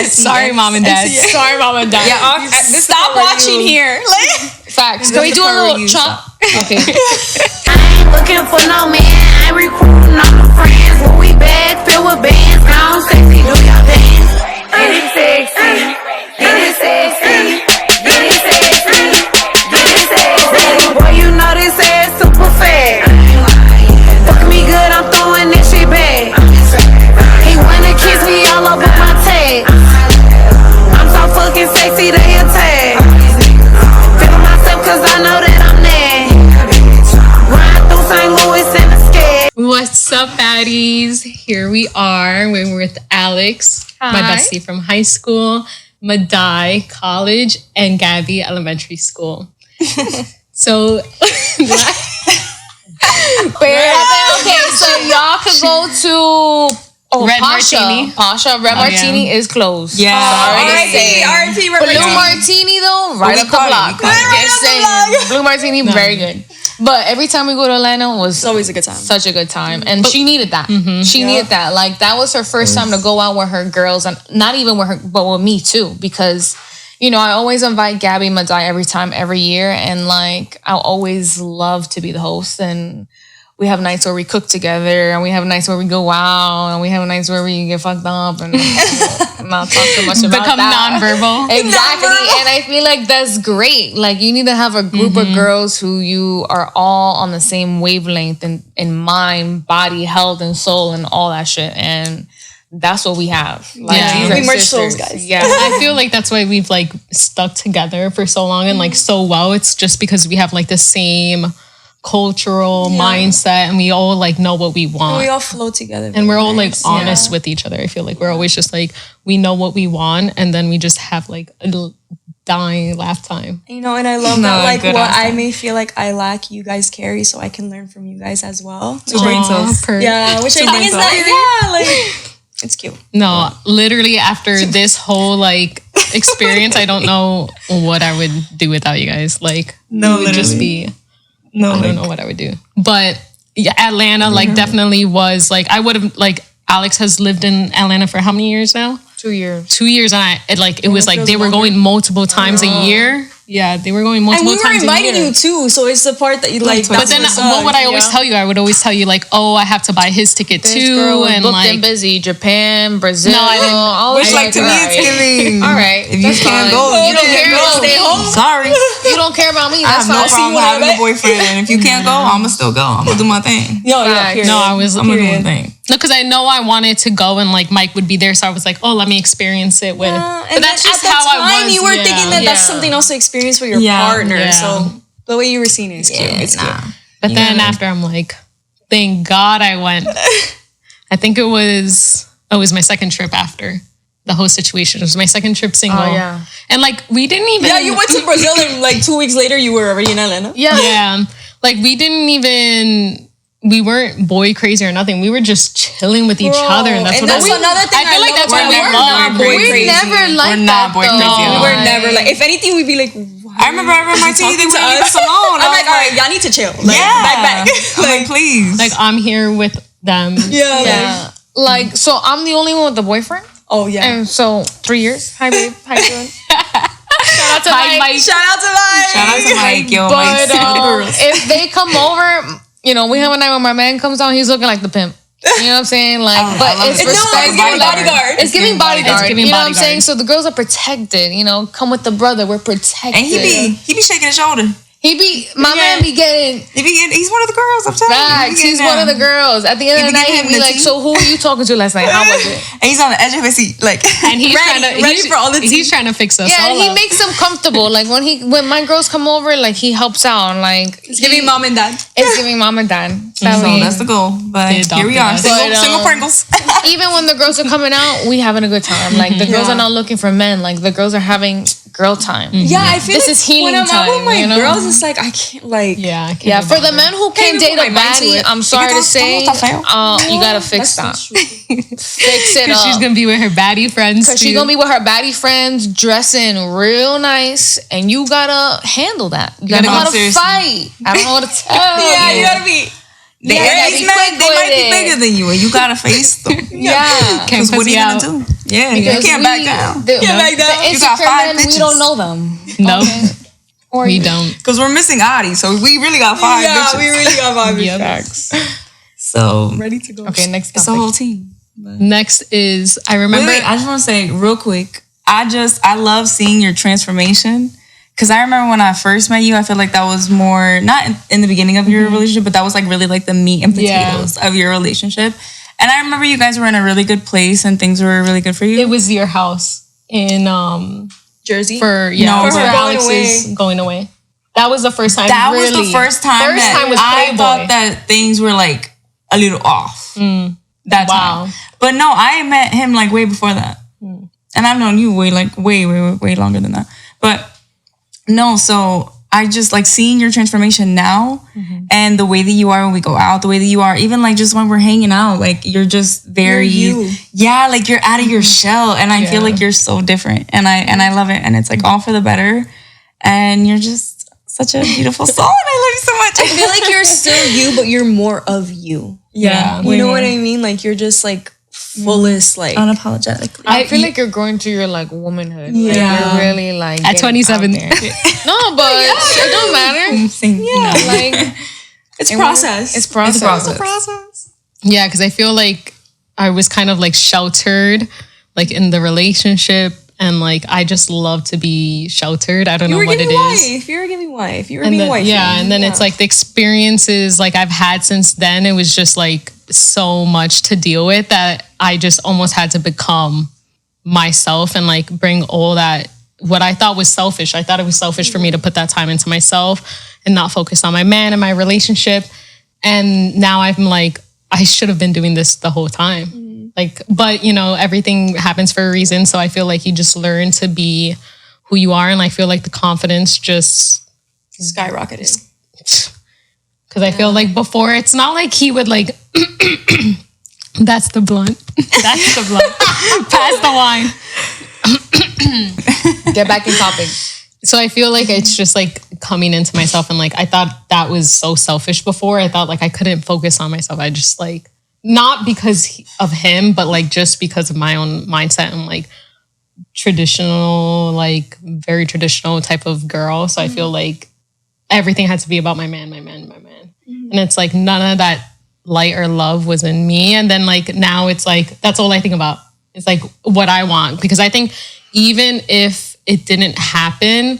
Sorry, mom and dad. Sorry, mom and dad. Yeah, stop watching here. Facts. Can we do a little chop? Okay. I ain't looking for no man. I ain't recruiting all my friends. When we bag filled with bands, gone sexy, do y'all dance? Get it sexy, get it sexy, get it sexy, get it sexy. Boy, you know this ass super fat. Fuck me good, I'm throwing this shit back. He wanna kiss me all over my tag. I'm so fucking sexy, they attack. Feel myself cause I know that I'm there. Ride through St. Louis in the skate. What's up, baddies? Here we are. We're with Alex, my bestie from high school, Madai, college, and Gabby, elementary school. So, Okay, so y'all could go to Red Pasha. Martini. Pasha, Red Martini is closed. Yeah. Sorry to say. R.I.P. Blue Martini though, right up the block. Just saying. Blue Martini, very good. But every time we go to Atlanta, it was always a good time. Such a good time. And she needed that. She needed that. Like, that was her first time to go out with her girls. And not even with her, but with me too. Because, you know, I always invite Gabby and Madai every year. And, like, I always love to be the host. And we have nights where we cook together. And we have nights where we go out. And we have nights where we get fucked up. And not talk too much about Become that. nonverbal. Exactly. And I feel like that's great. Like, you need to have a group of girls who you are all on the same wavelength in mind, body, health, and soul, and all that shit. And that's what we have. Like, Yeah. these are We merge sisters. souls, guys. Yeah. I feel like that's why we've like stuck together for so long and like so well. It's just because we have like the same cultural mindset and we all like know what we want. We all flow together. And we're all like honest with each other. I feel like we're always just like, we know what we want and then we just have like a little dying laugh time. You know, and I love that, like, good what answer. I may feel like I lack, you guys carry, so I can learn from you guys as well. Yeah, Which I think is like, like, it's cute. No, literally after this whole like experience, I don't know what I would do without you guys. Like, No, it would just be, I don't know what I would do. But yeah, Atlanta like definitely was like, I would have like, Alex has lived in Atlanta for how many years now? 2 years. 2 years, and it was like they were going multiple times a year. Yeah, they were going And multiple we were times a inviting year. you too, so it's the part that you like. But then what would I always tell you? I would always tell you like, oh, I have to buy his ticket This too, girl was and booked like and busy. Japan, Brazil. No, I didn't. All Which, that like, to shit. me, it's giving. All right. If you can't go, You don't care about me. Sorry. You don't care about me. I That's have no fine. problem having a boyfriend. And if you can't go, I'm going to still go. I'm going to do my thing. Yo, yeah, period. no, I was I'm going to do my thing. no, because I know I wanted to go and like Mike would be there, so I was like, oh, let me experience it with. And But that's then just at how the time, I was. you were thinking that that's something else to experience with your partner. Yeah. So the way you were seeing it is cute. It's cute. But then after, I'm like, thank God I went. I think it was my second trip after the whole situation. It was my second trip single. Oh, yeah. And like, we didn't even. Yeah, you went to Brazil and like 2 weeks later, you were already in Atlanta. Yeah. Like, we didn't even. We weren't boy crazy or nothing. We were just chilling with each other, and that's Another thing. I feel like that's why we we're love not boy crazy. crazy. We never like We're not that, boy though. crazy at all. We were never like. If anything, we'd be like. I remember every Martini, they wouldn't leave us alone. I'm like, all right, y'all need to chill. Like, back. I'm like, please. Like, I'm here with them. Yeah. Like, so I'm the only one with the boyfriend. Oh yeah. And so 3 years. Hi, babe. How you doing? Shout out to Hi, Mike. Shout out to Mike. Shout out to Mike. Yo, But Mike's if they come over, you know, we have a night when my man comes on, he's looking like the pimp. You know what I'm saying? Like, but love it's it. No, respect. it's giving bodyguard. It's giving bodyguard. It's giving you know what I'm bodyguard. saying? So the girls are protected. You know, come with the brother. We're protected. And he be shaking his shoulder. My man be getting He's one of the girls, I'm telling you. facts. He's one of the girls. At the end of the night, he'd be like, so who were you talking to last night? How was it? And he's on the edge of his seat. Like, And he's Ready for all the tea. he's trying to fix us. Yeah, and all he up. makes them comfortable. Like when my girls come over, like he helps out. Like It's giving mom and dad. it's giving mom and dad. so that's the goal. But They here we are. adopted us. Single Pringles. Even when the girls are coming out, we having a good time. Like the girls are not looking for men. Like the girls are having girl time. Yeah, I feel This like is healing when I'm out time, with my you know? girls, it's like I can't like. Yeah, I can't Yeah, be for the bothered. men who can't even date put a my mind to baddie, it. I'm sorry to say, you gotta fix that. That's true. Fix it Because she's up. gonna be with her baddie friends. Because she's gonna be with her baddie friends, dressing real nice, and you gotta handle that. You gotta know how to seriously. fight. I don't know what to tell Yeah, you. you gotta be. These men, they might be bigger than you, and you gotta face them. Yeah. Because what are you gonna do? Yeah, you can't back down. The You got 5 bitches. We don't know them. No. Okay. Or We don't. Because we're missing Adi, so we really got 5 bitches. we really got 5 Yep. facts. So Ready to go. Okay, next it's a topic. whole team. Next is, I remember. Wait, I just want to say real quick. I love seeing your transformation. Because I remember when I first met you, I feel like that was more, not in the beginning of your relationship, but that was like really like the meat and potatoes of your relationship. And I remember you guys were in a really good place and things were really good for you. It was your house in Jersey? for No, for going Alex's going away. That was the first time. That really. was the first time First that time was I Playboy. thought that things were like a little off. That Wow. time. But no, I met him like way before that. And I've known you way longer than that. But no, so I just like seeing your transformation now and the way that you are when we go out, the way that you are, even like just when we're hanging out, like you're just very, yeah, like you're out of your shell. And I feel like you're so different and I love it. And it's like all for the better. And you're just such a beautiful soul. And I love you so much. I feel like you're still you, but you're more of you. Yeah. You know what I mean? Like you're just like fullest, like Unapologetically. I feel like you're growing to your like womanhood. Like, Yeah. you're really like At getting 27. out there. No, but it don't matter. Yeah. Like it's process. it's process. Yeah, because I feel like I was kind of like sheltered, like in the relationship, and like I just love to be sheltered. I don't know what it is. You were giving wife. You were And being then, wife. yeah, and then it's like the experiences like I've had since then. It was just like so much to deal with that I just almost had to become myself and like bring all that. What I thought was selfish. I thought it was selfish for me to put that time into myself and not focus on my man and my relationship. And now I'm like, I should have been doing this the whole time. Like, but you know, everything happens for a reason. So I feel like you just learn to be who you are. And I feel like the confidence just skyrocketed. because I feel like before it's not like he would like, that's the blunt. That's the blunt. Pass the wine. Get back in topic. So I feel like it's just like coming into myself and like I thought that was so selfish before. I thought like I couldn't focus on myself. I just like, not because of him, but like just because of my own mindset and like traditional, like very traditional type of girl. So I feel like everything had to be about my man. And it's like none of that light or love was in me. And then like now it's like, that's all I think about. It's like what I want. Because I think even if it didn't happen,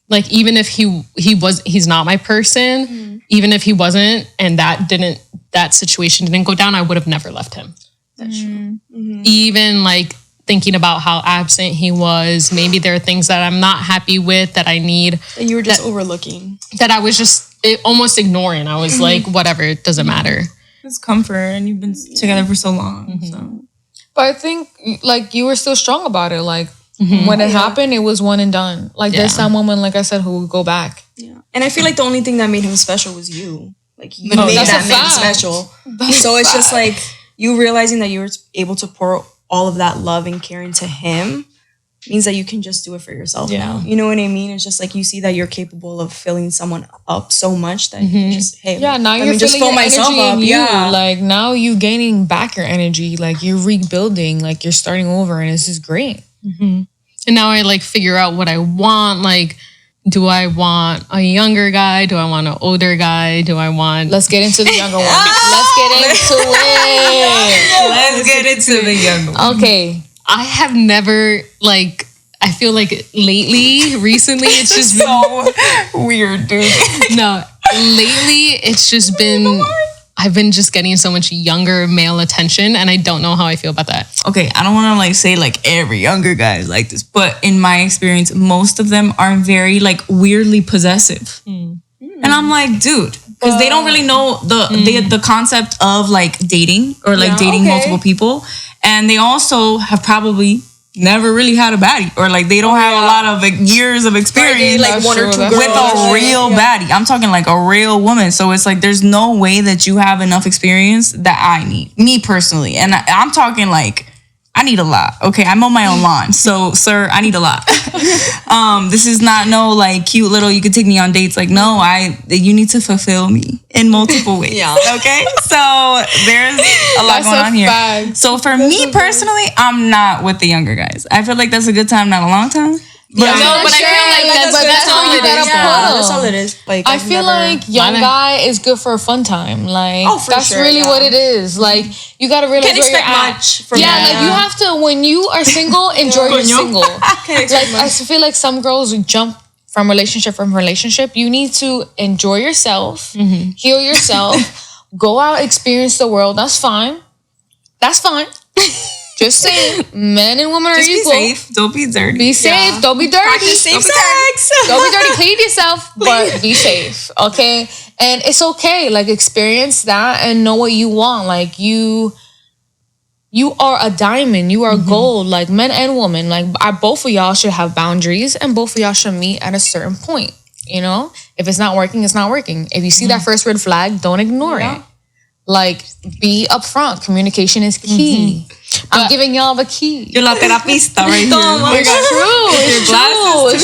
like even if he's not my person, even if he wasn't, and that situation didn't go down, I would have never left him. That's true. Even like thinking about how absent he was, maybe there are things that I'm not happy with that I need. And you were just overlooking. That I was just almost ignoring. I was like, whatever, it doesn't matter. It's comfort and you've been together for so long. So. But I think like you were still strong about it. Like when it happened, it was one and done. Like there's some woman, like I said, who would go back. Yeah. And I feel like the only thing that made him special was you. Like you No, made that's that a man fact. special. So it's just like you realizing that you were able to pour all of that love and care into him means that you can just do it for yourself now. You know what I mean? It's just like you see that you're capable of filling someone up so much that you just, hey, Yeah, now let you're me just feeling fill your myself energy up. in you. Yeah. Like now you gaining back your energy. Like you're rebuilding. Like you're starting over, and this is great. And now I like figure out what I want. Like, do I want a younger guy? Do I want an older guy? Do I want... Let's get into the younger one. Let's get into it. Let's get into the young one. Okay. I have never like... I feel like recently, it's just been... So weird, dude. No, lately, it's just been... I've been just getting so much younger male attention, and I don't know how I feel about that. Okay, I don't want to like say like every younger guy is like this, but in my experience, most of them are very like weirdly possessive. And I'm like, dude, because they don't really know the concept of like dating or like dating multiple people, and they also have probably never really had a baddie, or like they don't have a lot of like, years of experience Like one or two with a real baddie. I'm talking like a real woman. So it's like there's no way that you have enough experience that I need, me personally. And I'm talking like I need a lot. Okay, I'm on my own lawn. So, sir, I need a lot. This is not no like cute little, you could take me on dates. Like, no, you need to fulfill me in multiple ways. Yeah. Okay? So there's a lot going on here. Fact. So for me personally, I'm not with the younger guys. I feel like that's a good time, not a long time. But I feel like that's all you gotta put. That's all it is. Like, I feel like young guy is good for a fun time. Like that's really what it is. Like you gotta realize where you're at. Much from like you have to, when you are single, enjoy your single. Like I feel like some girls jump from relationship. You need to enjoy yourself, heal yourself, go out, experience the world. That's fine. Just saying, men and women are equal. Be safe. Don't be dirty. Be safe. Don't be dirty. Practice safe sex. Don't be dirty. Clean yourself, but be safe. Okay, and it's okay. Like experience that and know what you want. Like you are a diamond. You are gold. Like men and women. Like both of y'all should have boundaries, and both of y'all should meet at a certain point. You know, if it's not working, it's not working. If you see that first red flag, don't ignore it. Like be upfront. Communication is key. I'm giving y'all the key. You're la terapista right here. It's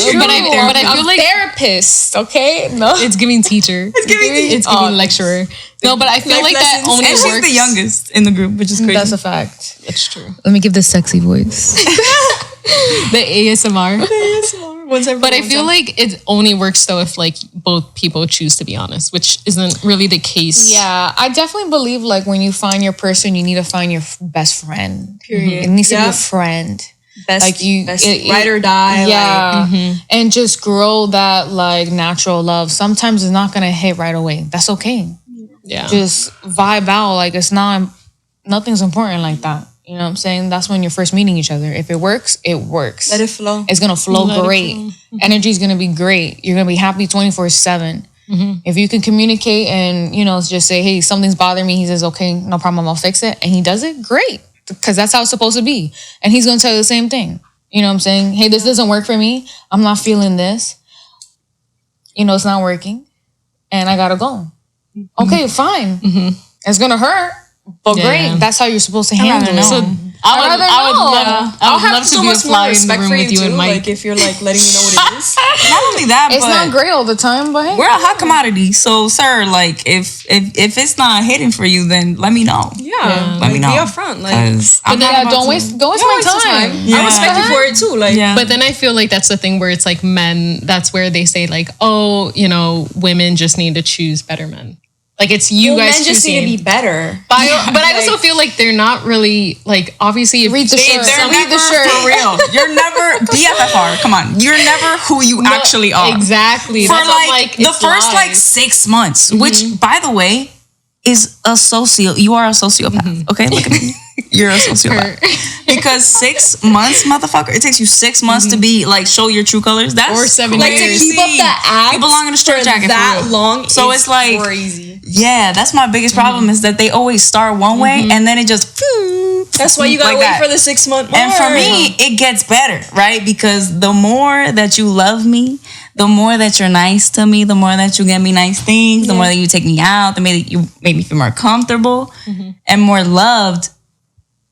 true. But I feel like therapist. Okay, no, it's giving teacher. It's giving lecturer. No, but I feel like that only and works. She's the youngest in the group, which is crazy. That's a fact. It's true. Let me give the sexy voice. The ASMR. But I feel like it only works though if like both people choose to be honest, which isn't really the case. Yeah, I definitely believe like when you find your person, you need to find your best friend. Period. It needs to be a friend. Best, like you, best ride or die. Yeah, like, and just grow that like natural love. Sometimes it's not gonna hit right away. That's okay. Yeah, just vibe out. Like it's not, nothing's important like that. You know what I'm saying? That's when you're first meeting each other. If it works, it works. Let it flow. It's gonna flow great. Energy is gonna be great. You're gonna be happy 24/7. If you can communicate and just say, hey, something's bothering me. He says, okay, no problem, I'll fix it, and he does it, great, because that's how it's supposed to be. And he's gonna tell you the same thing. You know what I'm saying? Hey, this doesn't work for me. I'm not feeling this. It's not working, and I gotta go. Okay, fine. It's gonna hurt. But great, that's how you're supposed to handle it. So I would love to be a fly in the room with you and Mike. Like if you're like letting me know what it is. Not only that, it's not great all the time, but hey. We're a hot commodity. So, sir, like if it's not hitting for you, then let me know. Yeah, let me know. Be upfront. Like, don't waste my time. I respect you for it too. Like, but then I feel like that's the thing where it's like men. That's where they say like, oh, women just need to choose better men. Like it's you guys men just need to be better. But I also feel like they're not really like obviously if read the shirt. Read the shirt for real. You're never BFFR. Come on, you're never who you actually are. Exactly. For like the first like 6 months, which by the way is you are a sociopath. Okay, look at me. You're a sociopath. Because 6 months, motherfucker, it takes you 6 months to be like show your true colors. That's or 7 like years. to keep up that act. You belong in a straight jacket that long. So it's like crazy. Yeah, that's my biggest problem is that they always start one way and then it just. That's why you gotta wait for the 6 month mark. And for me, it gets better, right? Because the more that you love me, the more that you're nice to me, the more that you get me nice things, the more that you take me out, the more that you make me feel more comfortable and more loved.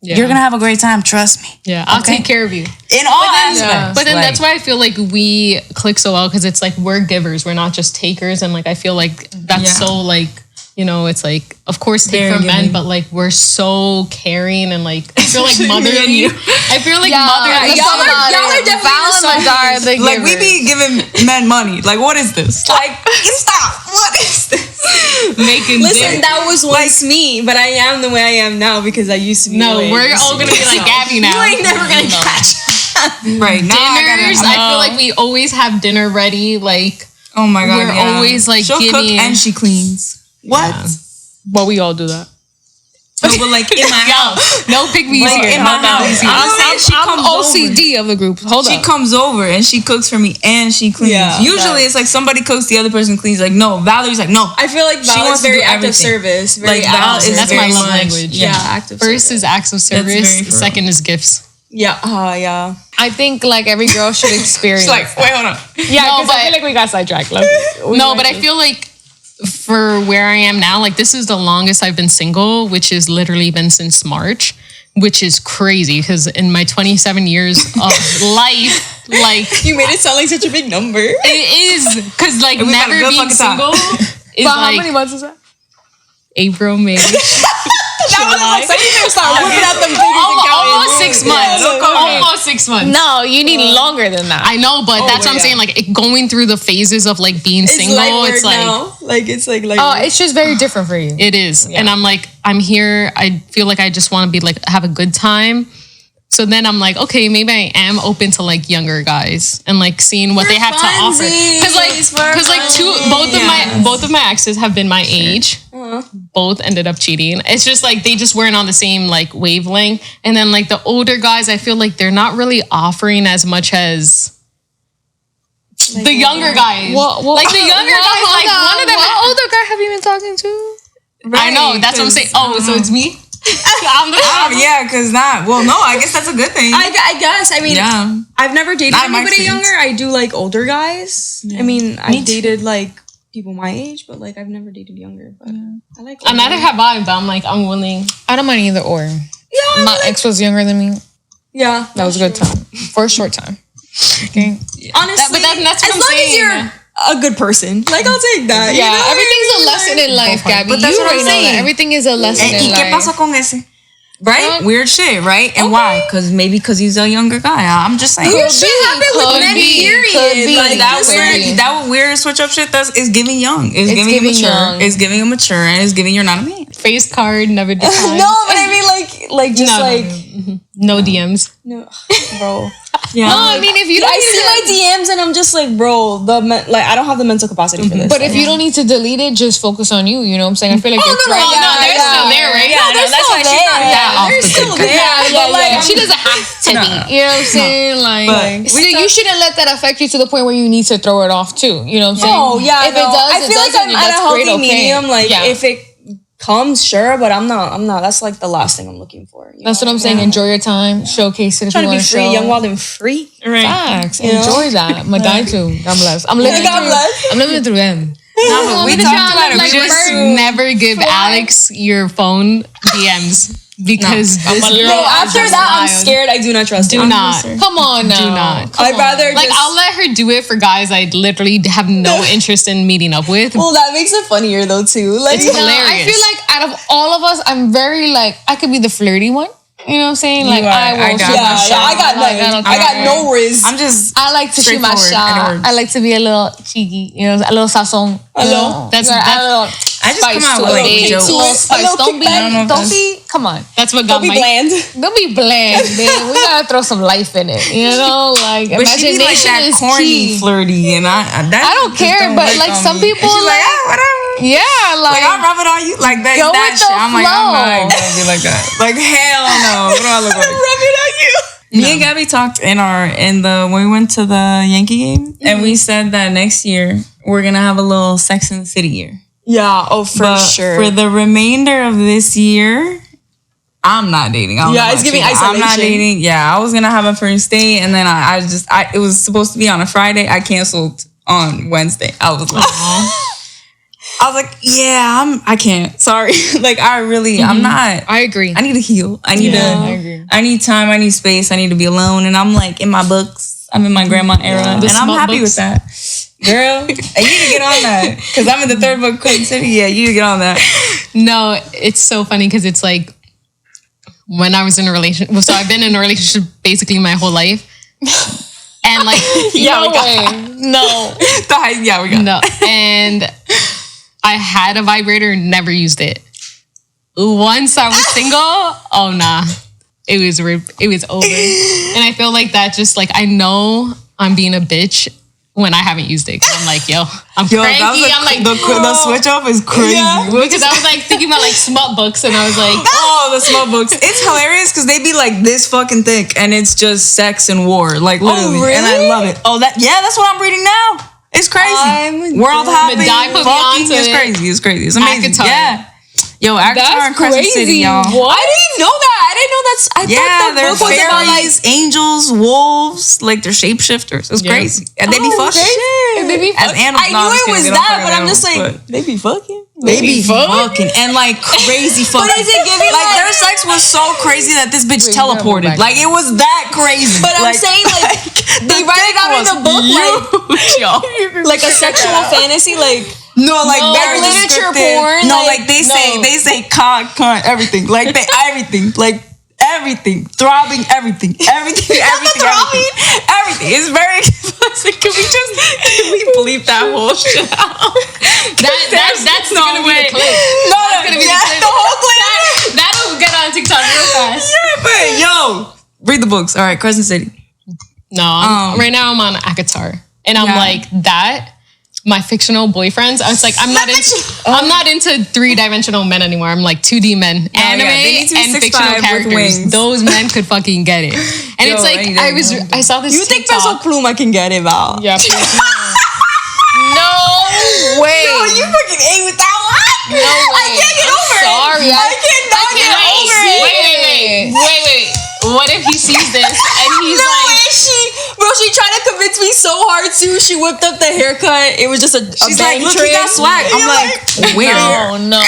Yeah. You're gonna have a great time, trust me. Yeah, I'll take care of you in all aspects. But then that's why I feel like we click so well because it's like we're givers, we're not just takers, and like I feel like that's so like it's like of course take from men, but like we're so caring and like I feel like motherly. I feel like motherly. Y'all are definitely like we be giving men money. Like what is this? Like stop. What is this? Listen, that was once me, but I am the way I am now because I used to be. No, we're all gonna be like Gabby now. You ain't never gonna catch. Right now, dinners. I feel like we always have dinner ready. Like oh my god, we're always like she'll cook and she cleans. What? Yeah. Well, we all do that. No, but like in my house. No pygmies here. In my house. I'm OCD of the group. She comes over and she cooks for me and she cleans. Yeah, usually it's like somebody cooks, the other person cleans. Like no, Valerie's like no. I feel like Val is very active service. Like Val is that's my love language. Yeah, active. First is acts of service. Second is gifts. Yeah. Yeah. I think like every girl should experience. Like wait, hold on. Yeah, no, but I feel like we got sidetracked. But I feel like. For where I am now, like this is the longest I've been single, which has literally been since March. which is crazy because in my 27 years of life, like You made it sound like such a big number. it is because like we got a never good being fucking time. single is But how like many months is that? April, May. Start looking at them figures and counting. Almost 6 months. Almost 6 months. No, you need longer than that. I know, but that's what I'm saying. Like going through the phases of like being single, it's like now. Like it's like Oh, it's just very different for you. it is. And I'm like, I'm here. I feel like I just want to be like have a good time. So then I'm like, okay, maybe I am open to like younger guys and like seeing what they have to offer. Because like both of my exes have been my age. Both ended up cheating. It's just like they just weren't on the same like wavelength. And then like the older guys, I feel like they're not really offering as much as the younger guys. Like the younger guys, like one of them. What older guy have you been talking to? I know, that's what I'm saying. Oh, so it's me? Yeah, because not. Well, no, I guess that's a good thing. I guess. I mean, Yeah. I've never dated Not my anybody experience. younger. I do like older guys. I mean, I dated like people my age, but like I've never dated younger. But I like. And neither have I, but I'm like, I'm willing. I don't mind either or. Yeah. My ex was younger than me. Yeah. That was a good time. For a short time. Okay. Honestly, that's what as I'm long saying. as you're a good person, like I'll take that. Yeah, you know? everything's a lesson in life, Gabby. But that's You what I'm already know saying. that. Everything is a lesson ¿Y in qué life. pasó con ese? Right? Weird shit, right? And why? Because maybe because he's a younger guy. I'm just saying. Weird shit happened with men, period. Like That weird switch up shit is giving young. It's giving giving immature. young. It's giving immature, and it's giving you're not a man. Face card, never declined. No, but I mean like just No DMs. no, bro. Yeah. No, I mean, if you don't I need see to- my DMs and I'm just like, bro, I don't have the mental capacity for this. But if you don't need to delete it, just focus on you. You know what I'm saying? I feel like you're no, they're still there, right? Yeah, No, that's why she's not that off the still good. there. But like, She doesn't have to be. You know what I'm saying? Like, But so you shouldn't let that affect you to the point where you need to throw it off too. You know what I'm saying? oh yeah, If it does, I feel like I'm at a healthy medium. Like Yeah. if it comes, sure, but I'm not. That's like the last thing I'm looking for. That's what I'm saying. Enjoy your time. Showcase it if Trying you to be want to free, show. young, wild, and free. Facts. Enjoy that. Madai too. God bless. I'm living God through. bless. I'm living through them. No, but we talked about it. like We Just bird. never give Alex your phone DMs because this girl Bro, is after just that, I'm wild. scared. I do not trust Do her. not. Come on now. Do not. I'd rather Like just. I'll let her do it for guys I literally have no interest in meeting up with. Well, that makes it funnier though too. Like It's No, I hilarious. feel like out of all of us, I'm very like I could be the flirty one. You know what I'm saying? Like You are. I will I got shoot my my yeah, shot. I got Like, none. don't I got care. no riz. I'm just. I like to shoot my Straightforward, shot. and it works. I like to be a little cheeky, you know, a little sazon. Hello? That's- a little I just spice come out to with, it. like, A jokes. little spice. A little Don't be, kickback. don't be. Come on, That's what got Don't be my bland. don't be bland, man. We gotta throw some life in it, you know. Like But she be like imagination that is corny, key. flirty, and I don't care, but, like, some people, she's like, like- whatever. Yeah, Like I'll rub it on you, like that. Go That with shit. the I'm like, I'm flow. not gonna be like that. Like hell no. What do I look like? Rub it on you. Me and Gabby talked when we went to the Yankee game, and we said that next year we're gonna have a little Sex and the City year. Yeah. Oh, for But sure. for the remainder of this year, I'm not dating. I don't Yeah, know it's about giving you. I'm not isolation. dating. Yeah, I was gonna have a first date, and then it was supposed to be on a Friday. I canceled on Wednesday. I was like, yeah, I can't. Sorry. Like I'm not. I agree. I need to heal. I need agree. I need time. I need space. I need to be alone. And I'm like in my books. I'm in my grandma era, and I'm small happy books. with that. Girl, and you need to get on that because I'm in the third book, Queen City. Yeah, you need to get on that. No, it's so funny because it's like when I was in a relationship. So I've been in a relationship basically my whole life, and like No way. No. Yeah, we got no, and I had a vibrator, never used it. Once I was single, oh nah, it was over, and I feel like that just like I know I'm being a bitch when I haven't used it. 'Cause I'm like, I'm cranky. I'm like, the switch off is crazy. because I was like thinking about like smut books, and I was like, Oh, the small books. It's hilarious because they be like this fucking thick, and it's just sex and war, like literally. really? And I love it. Oh, that's what I'm reading now. It's crazy. I'm World dead. hopping, Madai put me fucking. onto It's it. crazy. It's crazy. It's amazing. Akatar. Yeah. Yo, Akatar That's and Crescent crazy. City, y'all. What? I didn't know that. didn't know that's. I thought the they're book was about like fairies, angels, wolves, like they're shapeshifters. It's crazy, and they be fucking. And they be As animals, I knew it was that, but I'm just like, they be fucking. they be fucking and like crazy fucking. But is it giving like their sex was so crazy that this bitch teleported? Like it was that crazy. But I'm saying like they write it out in the book like a sexual fantasy, like no, like like very literature descriptive. porn. No, like they say cock, cunt, everything. Like they everything, like everything, throbbing, everything. It's very explicit. Can we bleep that whole shit out? That's no gonna way. be the clip. No, That's gonna be the clip. the whole clip. That'll get on TikTok real fast. Yeah, but yo, read the books. All right, Crescent City. No, right now I'm on Akatar, and I'm Yeah. like that. My fictional boyfriends. I was like, I'm not into 3-dimensional men anymore. I'm like 2D men, anime they need to be and 6'5" fictional with characters. wings. Those men could fucking get it. And Yo, it's like I saw this. you think TikTok. Peso Pluma can get it, Val? Yeah, please. No way. Yo, you fucking ate with that one. No way. I can't get over it. Sorry. I cannot get over it. Wait. What if he sees this and he's No like, way, she tried to convince me so hard too. She whipped up the haircut. It was just a She's bang like, look, trim. he got swag. I'm like, where? No.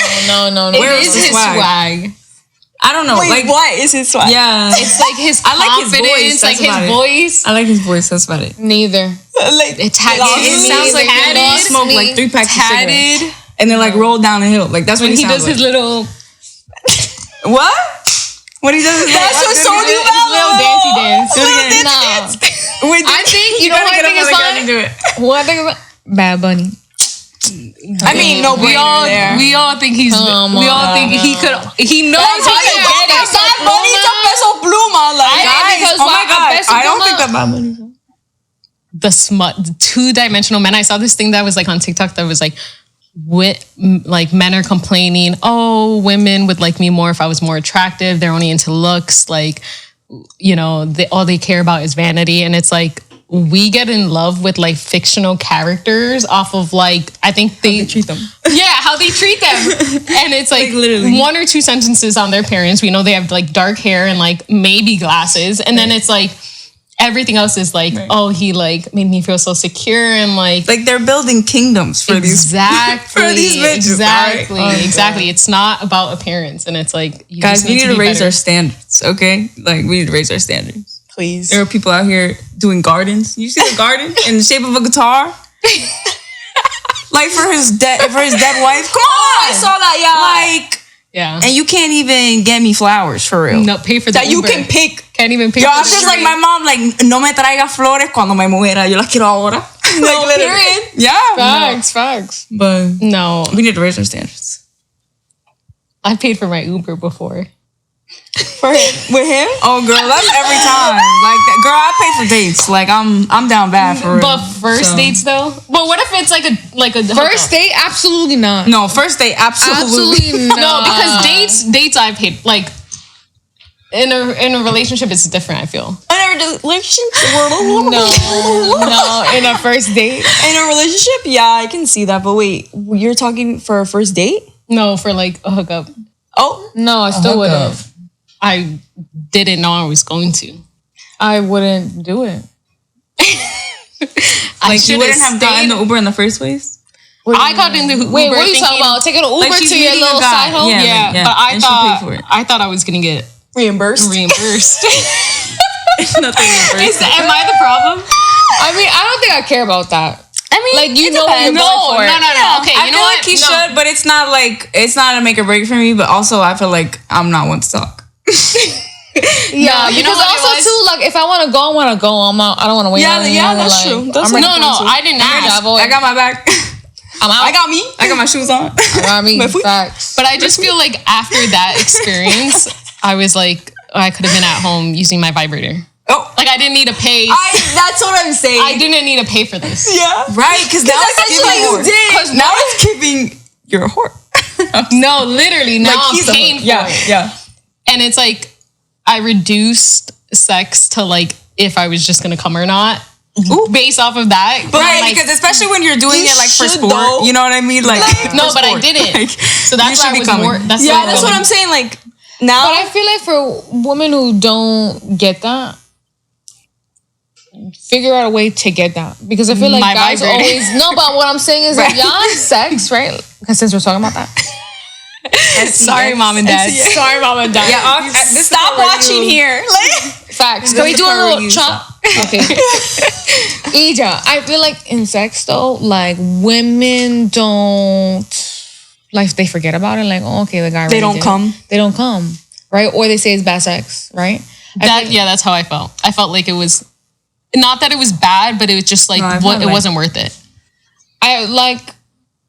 it Where is is the his swag. I don't know. Wait, like, what is his swag? yeah. It's like his I like his confidence, voice, like that's his about it. voice. I like his voice. That's about it. Neither. Like, It's It sounds like you smoke like 3 packs of cigarettes tatted. and then like roll down a hill. Like that's what When he he does sounds his like. little What? When he does his That's what so his you little dancey dance. Do it again. Nah. Wait, I think you know what I think is fun. Do it. What I think about Bad Bunny. I mean, no We all think he's. Come we all on. think he could. He knows he Bad could get it. Bunny's a Peso Pluma. Like, Because Oh my god! Peso I don't Pluma- think that Bad Bunny. The smut, 2-dimensional men. I saw this thing that was like on TikTok that was like, like men are complaining, oh, women would like me more if I was more attractive. They're only into looks. Like, you know, all they care about is vanity. And it's like, we get in love with like fictional characters off of like, I think they Treat them. yeah, how they treat them. And it's like, literally. 1 or 2 sentences on their parents. We know they have like dark hair and like maybe glasses. And then it's like, everything else is like, oh, he like made me feel so secure and like Like they're building kingdoms for these. exactly, for these bitches, exactly, all right? exactly. It's not about appearance, and it's like you Guys, just we need to be raise better. our standards, okay? Like we need to raise our standards. please. There are people out here doing gardens. You see the garden in the shape of a guitar? Like for his dead wife. Come on, I saw that, yeah. Like, Yeah, and you can't even get me flowers for real. no, pay for the That you Uber. can pick. Can't even pay Yo, for I'm the just tree. like my mom. Like, no me traiga flores cuando me muera. Yo las quiero ahora. No, Like, literally. period. Yeah, Facts. but No, we need to raise our standards. I paid for my Uber before. For him. With him? Oh, girl, that's every time. Like, that, girl, I pay for dates. Like, I'm down bad for real. But first So- dates though. But what if it's like a First date? Absolutely not. No, first date, absolutely. Absolutely not. No, because dates I paid like. In a relationship, it's different. I feel. In a relationship? No, in a first date. In a relationship? Yeah, I can see that. But wait, you're talking for a first date? No, for like a hookup. Oh, No, I still wouldn't. I didn't know I was going to. I wouldn't do it. Like, you wouldn't have gotten the Uber in the first place? I got in the Uber. Wait, what are you thinking- talking about? Taking an Uber Like, she's to your meeting a little guy. side home? Yeah. Yeah, like, but and she paid for it. I thought I was gonna get reimbursed? reimbursed. Nothing reimbursed. Am I the problem? I mean, I don't think I care about that. I mean, Like, you it know depends. you're going for it. No. Okay, I you know feel what? like he No. should, but it's not a make or break for me. But also, I feel like I'm not one to talk. Yeah, you know because what it also was? too, like, if I want to go, I want to go. I'm out. I don't want to wait. Yeah, on yeah, anyone, that's like, true. That's I'm ready No, for it. I didn't ask. I got my back. I'm out. I got me. I got my shoes on. I mean, My foot. facts. But I just feel like after that experience, I was like, I could have been at home using my vibrator. Oh, Like I didn't need to pay. That's what I'm saying. I didn't need to pay for this. Yeah. right, because now That's it's what you giving did. Because now it's giving you're a whore. No, literally. Now I'm he's a paying whore. for Yeah, it. yeah. And it's like I reduced sex to like if I was just gonna come or not. Based off of that. But Right, I'm like, because especially when you're doing You it like for should, sport, though. you know what I mean? Like no, for but I sport. didn't. Like, So that's you why should I be was coming. more. That's Yeah, why that's what I'm saying. Like, Now, But I feel like for women who don't get that, figure out a way to get that. Because I feel like guys always... No, but what I'm saying is that y'all have sex, right? Because since we're talking about that. Sorry, mom and dad. Sorry, mom and dad. yeah, stop watching here. Facts. Can we do a little chop? Okay. Ija, I feel like in sex though, like women don't, like they forget about it. Like, oh, okay, the guy. They don't come. They don't come, right? Or they say it's bad sex, right? That's how I felt. I felt like it was not that it was bad, but it was just like it wasn't worth it. I like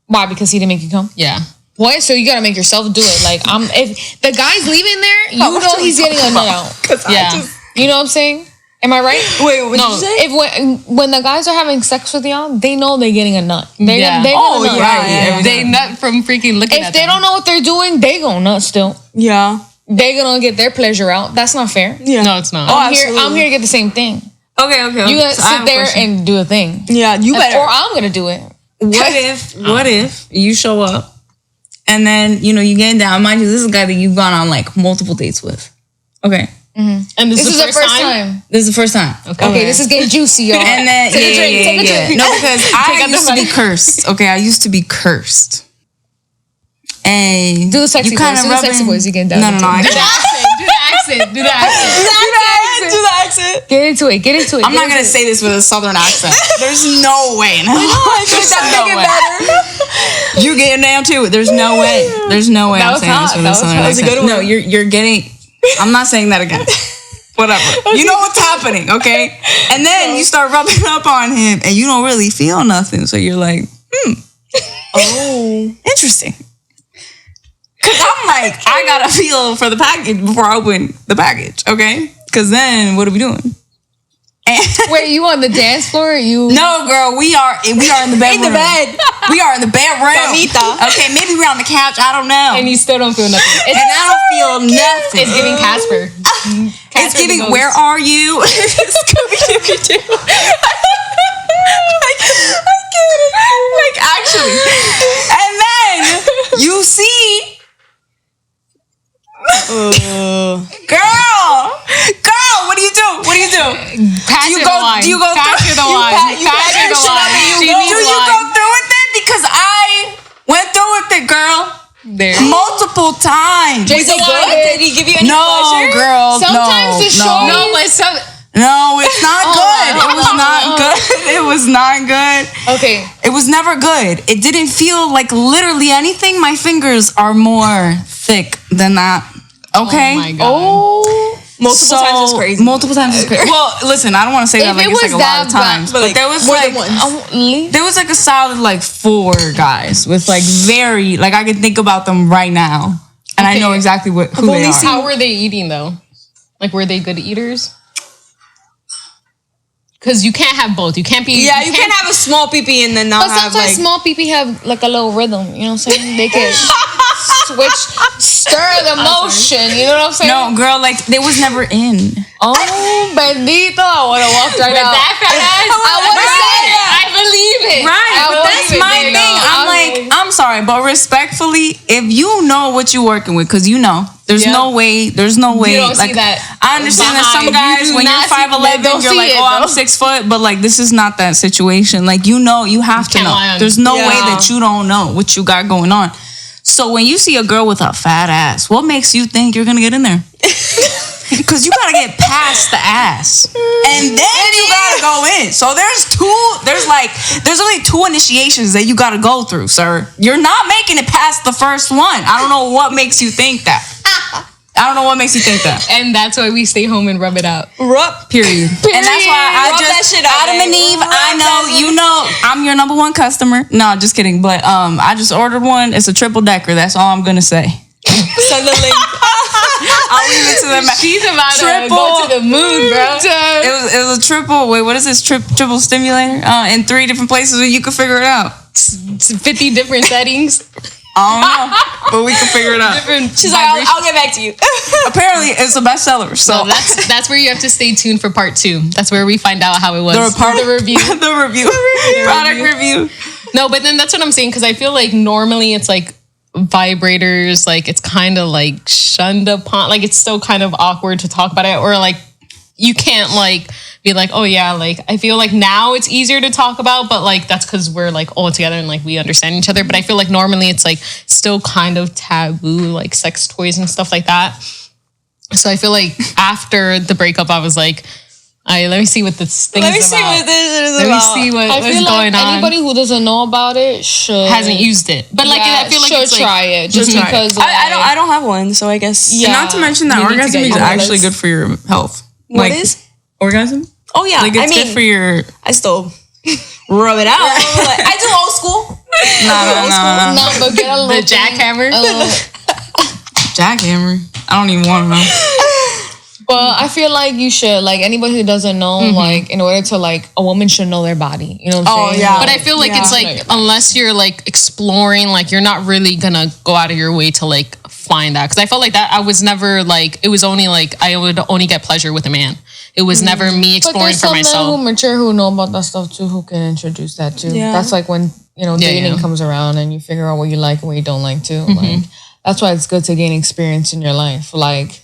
why? Because he didn't make you come. Yeah. What? So you gotta make yourself do it. Like if the guy's leaving there, you know he's getting a nut out. Yeah. You know what I'm saying? Am I right? Wait, what did you say? If when the guys are having sex with y'all, they know they're getting a nut. They Yeah. They nut from freaking looking at If they don't know what they're doing, they gonna nut still. Yeah. They gonna get their pleasure out. That's not fair. Yeah. No, it's not. I'm here to get the same thing. Okay. You gotta sit there and do a thing. Yeah, you better. Or I'm gonna do it. What if you show up and then, you know, you get down. Mind you, this is a guy that you've gone on like multiple dates with. Okay. And this is the first time? This is the first time. Okay, this is getting juicy, y'all. And then, Take a drink. No, because I used to be cursed. Okay, I used to be cursed. And do the sexy voice. Do the sexy voice. You get down. No. Do the accent. Do the accent. Get into it. I'm not gonna say this with a southern accent. There's no way. No, you're getting down to it. There's no way. I'm saying this with a southern accent. No, you're getting. I'm not saying that again. Whatever. You know what's happening, okay? And then you start rubbing up on him, and you don't really feel nothing. So you're like, oh, interesting. Because I'm like, I gotta feel for the package before I open the package, okay? Because then, what are we doing? Wait, you on the dance floor? No, girl, we are in the bedroom. In the bed. We are in the bedroom. Okay, maybe we're on the couch. I don't know. And you still don't feel nothing. And I don't feel nothing. It's giving Casper. It's giving, where are you? Scooby-Dooby-Doo. I get it. Like, actually. And then you see... Girl, what do you do? Pass you the wine. Do you go Pass through the wine? Pass the wine. Do you go through with it? Because I went through with it, girl. There. Multiple times. Was it good? Did he give you any pleasure? No, girl. Sometimes the show. No, but some. No, it's not good. It was not good. It was not good. Okay. It was never good. It didn't feel like literally anything. My fingers are more thick than that. Okay. Oh my God. Multiple times is crazy. Multiple times is crazy. Well, listen, I don't want to say that like it's like a lot of times, but there was like there was like a solid like 4 guys with like very like I can think about them right now, and I know exactly who they are. How were they eating though? Like, were they good eaters? Because you can't have both. You can't be. Yeah, you can't have a small pee and then not but have sometimes like small pee have like a little rhythm. You know what I'm saying? They can stir the motion. You know what I'm saying? No, girl, like they was never in. Oh, bendito! I would have walked right out. That fat ass. I would have said it. I believe it. Right, but that's my thing. I'm like, I'm sorry, but respectfully, if you know what you're working with, because you know, there's no way. You don't like, see that. I understand that some guys, when you're 5'11", you're like, oh, I'm 6 foot, but like this is not that situation. Like you know, you have to know. There's no way that you don't know what you got going on. So when you see a girl with a fat ass, what makes you think you're gonna get in there? Because you gotta get past the ass, and then you gotta go in. So there's only 2 initiations that you gotta go through, sir. You're not making it past the first one. I don't know what makes you think that. And that's why we stay home and rub it out. Period. And that's why I Rub just that shit out, Adam and Eve. I know, you know, I'm your number 1 customer. No, just kidding. But I just ordered one. It's a triple decker. That's all I'm gonna say. Send the link. I'll leave it to them. She's about to go to the moon, bro. It was a triple. Wait, what is this? Triple stimulator? In 3 different places where you can figure it out. 50 different settings. I don't know, but we can figure it out. She's like, I'll get back to you. Apparently, it's a bestseller. So no, that's where you have to stay tuned for part 2. That's where we find out how it was. The review. Product review. No, but then that's what I'm saying, because I feel like normally it's like vibrators, like it's kind of like shunned upon, like it's still kind of awkward to talk about it, or like you can't like be like, oh yeah, like I feel like now it's easier to talk about, but like that's because we're like all together and like we understand each other. But I feel like normally it's like still kind of taboo, like sex toys and stuff like that. So I feel like after the breakup, I was like, all right, let me see what this thing is about. Let me see what's going on. Anybody who doesn't know about it hasn't used it, but like I feel like should it's try it just because. I don't have one, so I guess. Yeah. Not to mention that orgasm is actually good for your health. What is orgasm? Oh yeah, like it's good for your. I still rub it out. I do old school. No, but get a little the jackhammer. Jackhammer. I don't even want to know. But I feel like you should, like anybody who doesn't know, like in order to like a woman should know their body. You know what I'm saying? Yeah. But I feel like it's like unless you're like exploring, like you're not really gonna go out of your way to like find that. Because I felt like that I was never like, it was only like I would only get pleasure with a man. It was never me exploring for myself. But there's some men who mature who know about that stuff too, who can introduce that too. Yeah. That's like when dating comes around and you figure out what you like and what you don't like too. Like that's why it's good to gain experience in your life. Like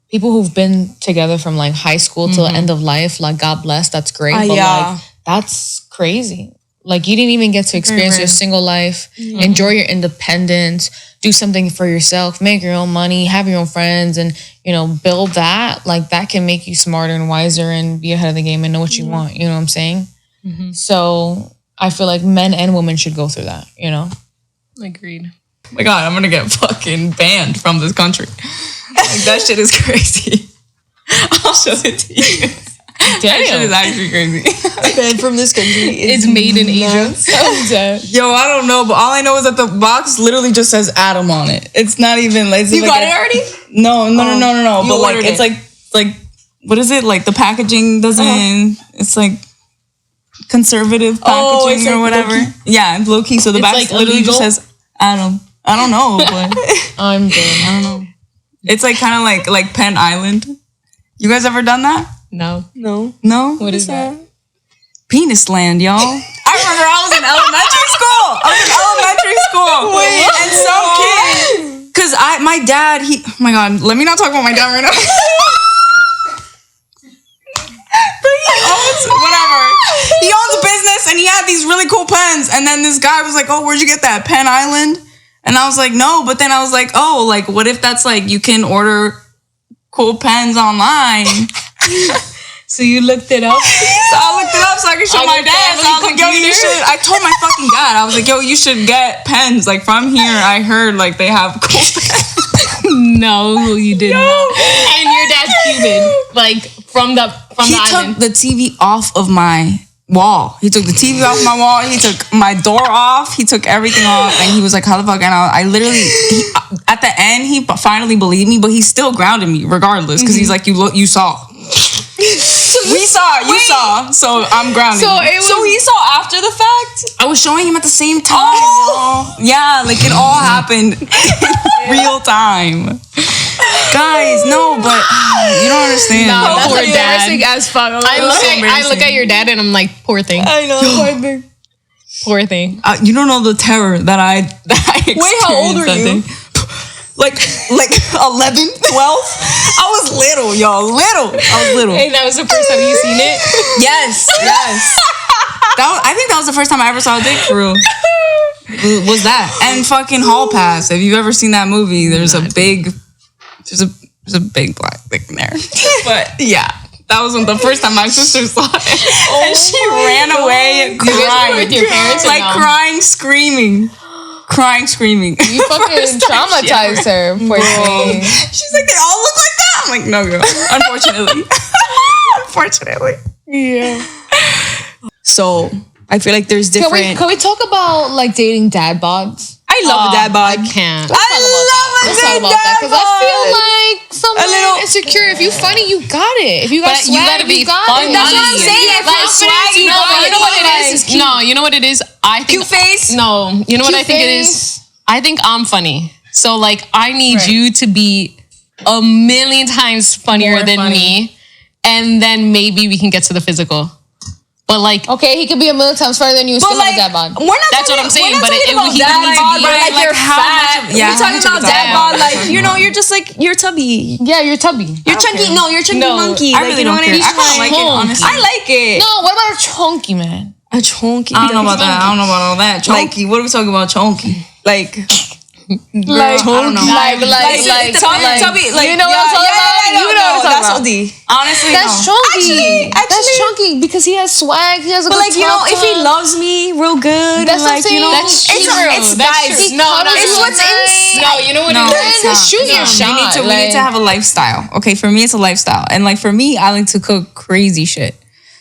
people who've been together from like high school till the end of life, like God bless, that's great. But like that's crazy. Like you didn't even get to experience your single life, enjoy your independence, do something for yourself, make your own money, have your own friends, and build that. Like that can make you smarter and wiser and be ahead of the game and know what you want. You know what I'm saying? So I feel like men and women should go through that. Agreed. Oh my God, I'm gonna get fucking banned from this country. Like that shit is crazy. I'll show it to you. Damn. That shit is actually crazy. Banned from this country. It's made in Asia. Yo, I don't know, but all I know is that the box literally just says Adam on it. It's not even like you got it already? No. But like it's like what is it? Like the packaging doesn't. It's like conservative packaging or whatever. Yeah, low key. So the box like literally just says Adam. I don't know, but I'm done. I don't know. It's like kind of like Penn Island. You guys ever done that? No. What is that? Penis land, y'all. I remember I was in elementary school. Wait, and some kid, because my dad, oh my God, let me not talk about my dad right now. But he owns a business and he had these really cool pens. And then this guy was like, oh, where'd you get that? Penn Island? And I was like, no. But then I was like, oh, like what if that's like you can order cool pens online? So you looked it up? So I looked it up so I could show my dad. So I was like, yo, you should. I told my fucking dad, I was like, yo, you should get pens. Like from here, I heard like they have cool pens. No, you didn't. And your dad's Cuban. Like from the island. He took the TV off of my wall. He took the TV off my wall. He took my door off. He took everything off. And he was like, how the fuck? And I literally, at the end, he finally believed me, but he still grounded me regardless. Because he's like, you saw. You saw. So I'm grounded. So he saw after the fact? I was showing him at the same time. Oh. Yeah, like it all happened in real time. Guys, no, but you don't understand. No, that's poor embarrassing as fuck. I look at your dad and I'm like, poor thing. I know, poor thing. Poor thing. You don't know the terror that I experienced. Wait, how old were you? Like 11, 12? I was little, y'all. I was little. Hey, that was the first time you seen it? Yes. I think that was the first time I ever saw a dick for real. Was that. And fucking Hall Pass. If you've ever seen that movie, there's a big black dick in there. But yeah. That was the first time my sister saw it. And she ran away crying. With your parents like crying, screaming. You fucking traumatized her, poor thing. She's like, they all look like that? I'm like, no, girl. Unfortunately. Yeah. So, I feel like there's different... Can we talk about like dating dad bods? I love a dad bod. I can't. Let's talk about that because I feel like someone insecure. If you funny, you got it. If you got swag, you gotta be funny. That's what I'm saying. If you're swaggy, you know what it is? No, you know what it is? I think cute face. No, you know what I think it is? I think I'm funny. So like I need you to be a million times funnier than me, and then maybe we can get to the physical. But like, Okay, he could be a million times further than you. Still have a dad bod. We're not That's what I'm saying, but he doesn't need to be like you're how fat. much of- yeah, We're talking how much about of a dad dad bod, bod like are you you know, talking you're just like you're tubby. Yeah, you're tubby. You're chunky. No, you're chunky monkey. I Like, really you know don't what I care. mean? I kind of like it, honestly. I like it. No, what about a chunky man? A chunky. I don't know about that. I don't know about all that. Chonky. What are we talking about? Chonky. Like. Like, I don't know. like, Tubby, like, you know what I'm talking about? You know what I'm That's talking about. OD. Honestly, That's no. chunky. That's Actually- chunky because he has swag. He has a But good like, you know, if he loves me real good, That's what I'm like, you know, saying. That's it's, true. it's That's guys. true. No, It's what's inside. no, you know what No, it it's is? not. shoot your shot. We need to have a lifestyle. Okay, for me, it's a lifestyle. And like for me, I like to cook crazy shit.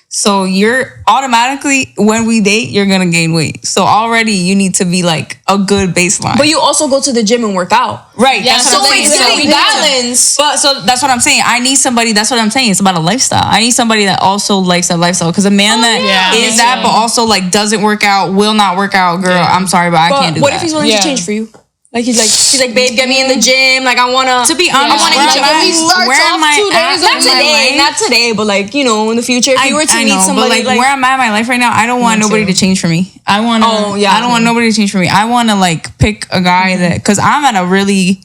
So you're automatically, when we date, you're going to gain weight. So already you need to be like a good baseline. But you also go to the gym and work out. right. Yeah, That's so what I'm it's saying. giving we need to- balance. But so that's what I'm saying. I need somebody. That's what I'm saying. It's about a lifestyle. I need somebody that also likes that lifestyle. Because a man that is me that, too. but also like doesn't work out, will not work out. Girl, I'm sorry, but I can't do What that. if he's willing Yeah. to change for you? Like he's like, babe, get me in the gym. Like I wanna. To be honest, I wanna where eat am your I- food. where am I at Not in my today, life? not today, but like you know, in the future, if you were to I meet know, somebody but like where I'm at in my life right now, I don't want nobody to change for me. I want to. Oh, yeah. I don't want nobody to change for me. I want to like pick a guy that, because I'm at a really,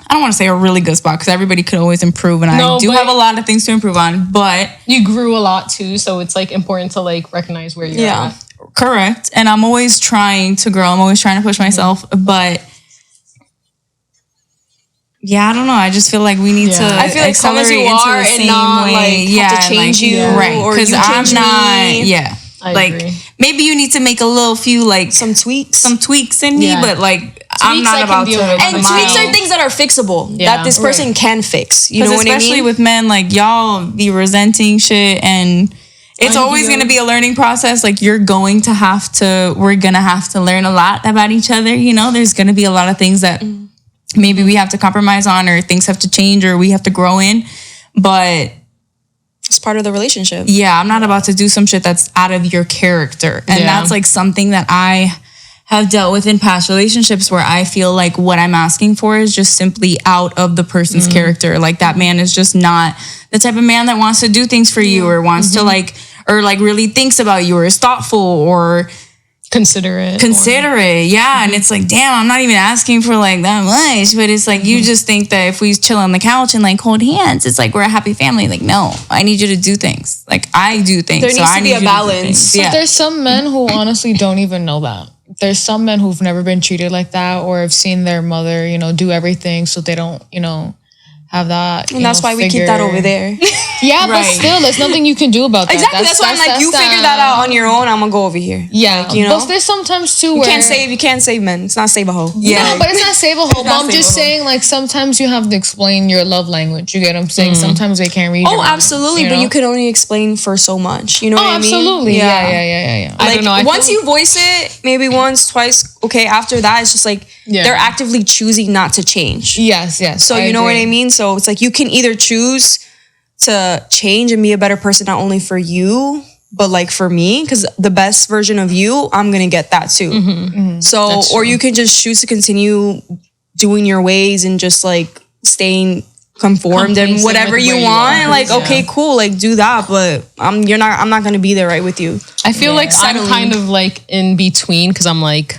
I don't want to say a really good spot because everybody could always improve, and No, I do but- have a lot of things to improve on. But You grew a lot too, so it's like important to like recognize where you're Yeah. at. correct, and I'm always trying to grow. I'm always trying to push myself, but. Yeah, I don't know. I just feel like we need to I feel like come as accelerate you into are the and same not way. like yeah, have to change you right? or Because you I'm change not. me. Yeah, I like agree. maybe you need to make a little few like Some tweaks. in me, Yeah. but like I'm Tweaks not I can about deal to. with. and Wow. tweaks are things that are fixable Yeah. that this person can fix. You know what I especially mean? with men, like y'all be resenting shit, and it's always going to be a learning process. Like we're going to have to learn a lot about each other. You know, there's going to be a lot of things that maybe we have to compromise on, or things have to change, or we have to grow in. But It's part of the relationship. yeah, I'm not about to do some shit that's out of your character. And Yeah. that's like something that I have dealt with in past relationships where I feel like what I'm asking for is just simply out of the person's character. Like that man is just not the type of man that wants to do things for you, or wants to like, or like really thinks about you, or is thoughtful, or Considerate. yeah. And it's like, damn, I'm not even asking for like that much, but it's like you just think that if we chill on the couch and like hold hands, it's like we're a happy family. Like, no, I need you to do things. Like I do things. There needs I to be need a you do balance. things. But Yeah. there's some men who honestly don't even know that. There's some men who've never been treated like that, or have seen their mother, do everything, so they don't, have that. And that's why we keep that over there. Yeah, but Right. still, there's nothing you can do about that. Exactly. That's why I'm like, you figure that out on your own. I'm gonna go over here. Yeah, Like, you know? But there's sometimes too You where can't save men. It's not save a hoe. Yeah. No, but it's not save a whole. But not I'm just save a hoe. saying, like sometimes you have to explain your love language. You get what I'm saying? Sometimes they can't read. Oh, your mind, absolutely. But know? you can only explain for so much. You know Oh, what I mean? absolutely. Yeah. I Like don't know. I once feel- you voice it, maybe once, twice, okay. After that, it's just like Yeah. they're actively choosing not to change. Yes. So you know what I mean? So it's like you can either choose to change and be a better person, not only for you, but like for me, because the best version of you, I'm gonna get that too. So, That's or true. you can just choose to continue doing your ways and just like staying conformed and Complacent whatever with you where you want. are. Like, Yeah. okay, cool, like do that, but I'm not gonna be there right with you. I feel like I'm Settling. kind of like in between because I'm like,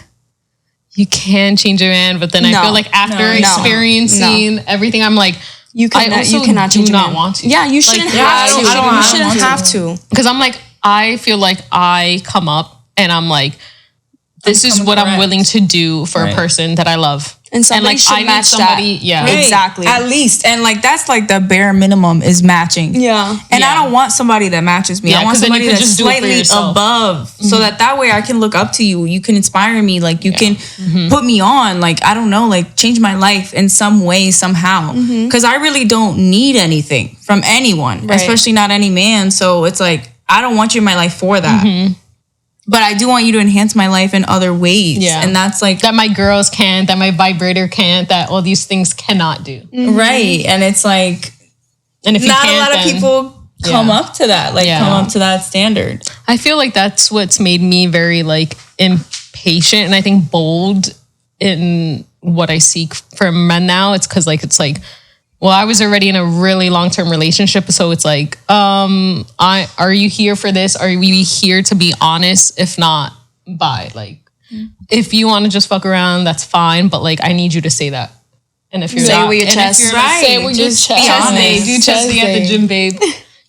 you can change a man, but then I No. feel like after experiencing everything, I'm like, You cannot, also you cannot change do a not man. want to. Yeah, you shouldn't Like, have to. I don't You want shouldn't to. have to. Because I'm like, I feel like I come up and I'm like, this is what I'm willing to do for a person that I love. And somebody should I need match somebody, that. yeah. Right. Exactly. At least. And like that's like the bare minimum is matching. Yeah. And Yeah. I don't want somebody that matches me. Yeah, I want 'cause then you somebody could that's just do it for slightly yourself. above. So that way I can look up to you. You can inspire me. Like you can put me on. Like, I don't know, like change my life in some way, somehow. Because I really don't need anything from anyone, Right. especially not any man. So it's like, I don't want you in my life for that. But I do want you to enhance my life in other ways. Yeah. And that's like, That my girls can't, that my vibrator can't, that all these things cannot do. right. And it's like, And if you not a can't, lot of then- people come Yeah. up to that, like Yeah. come up to that standard. I feel like that's what's made me very like impatient and I think bold in what I seek from men now. It's because like well, I was already in a really long-term relationship, so it's like, are you here for this? Are we here to be honest? If not, bye. Like, if you want to just fuck around, that's fine, but like, I need you to say that. And if you're say not, it with your chest, say it with your chest. Be honest. Do chest day at the gym, babe.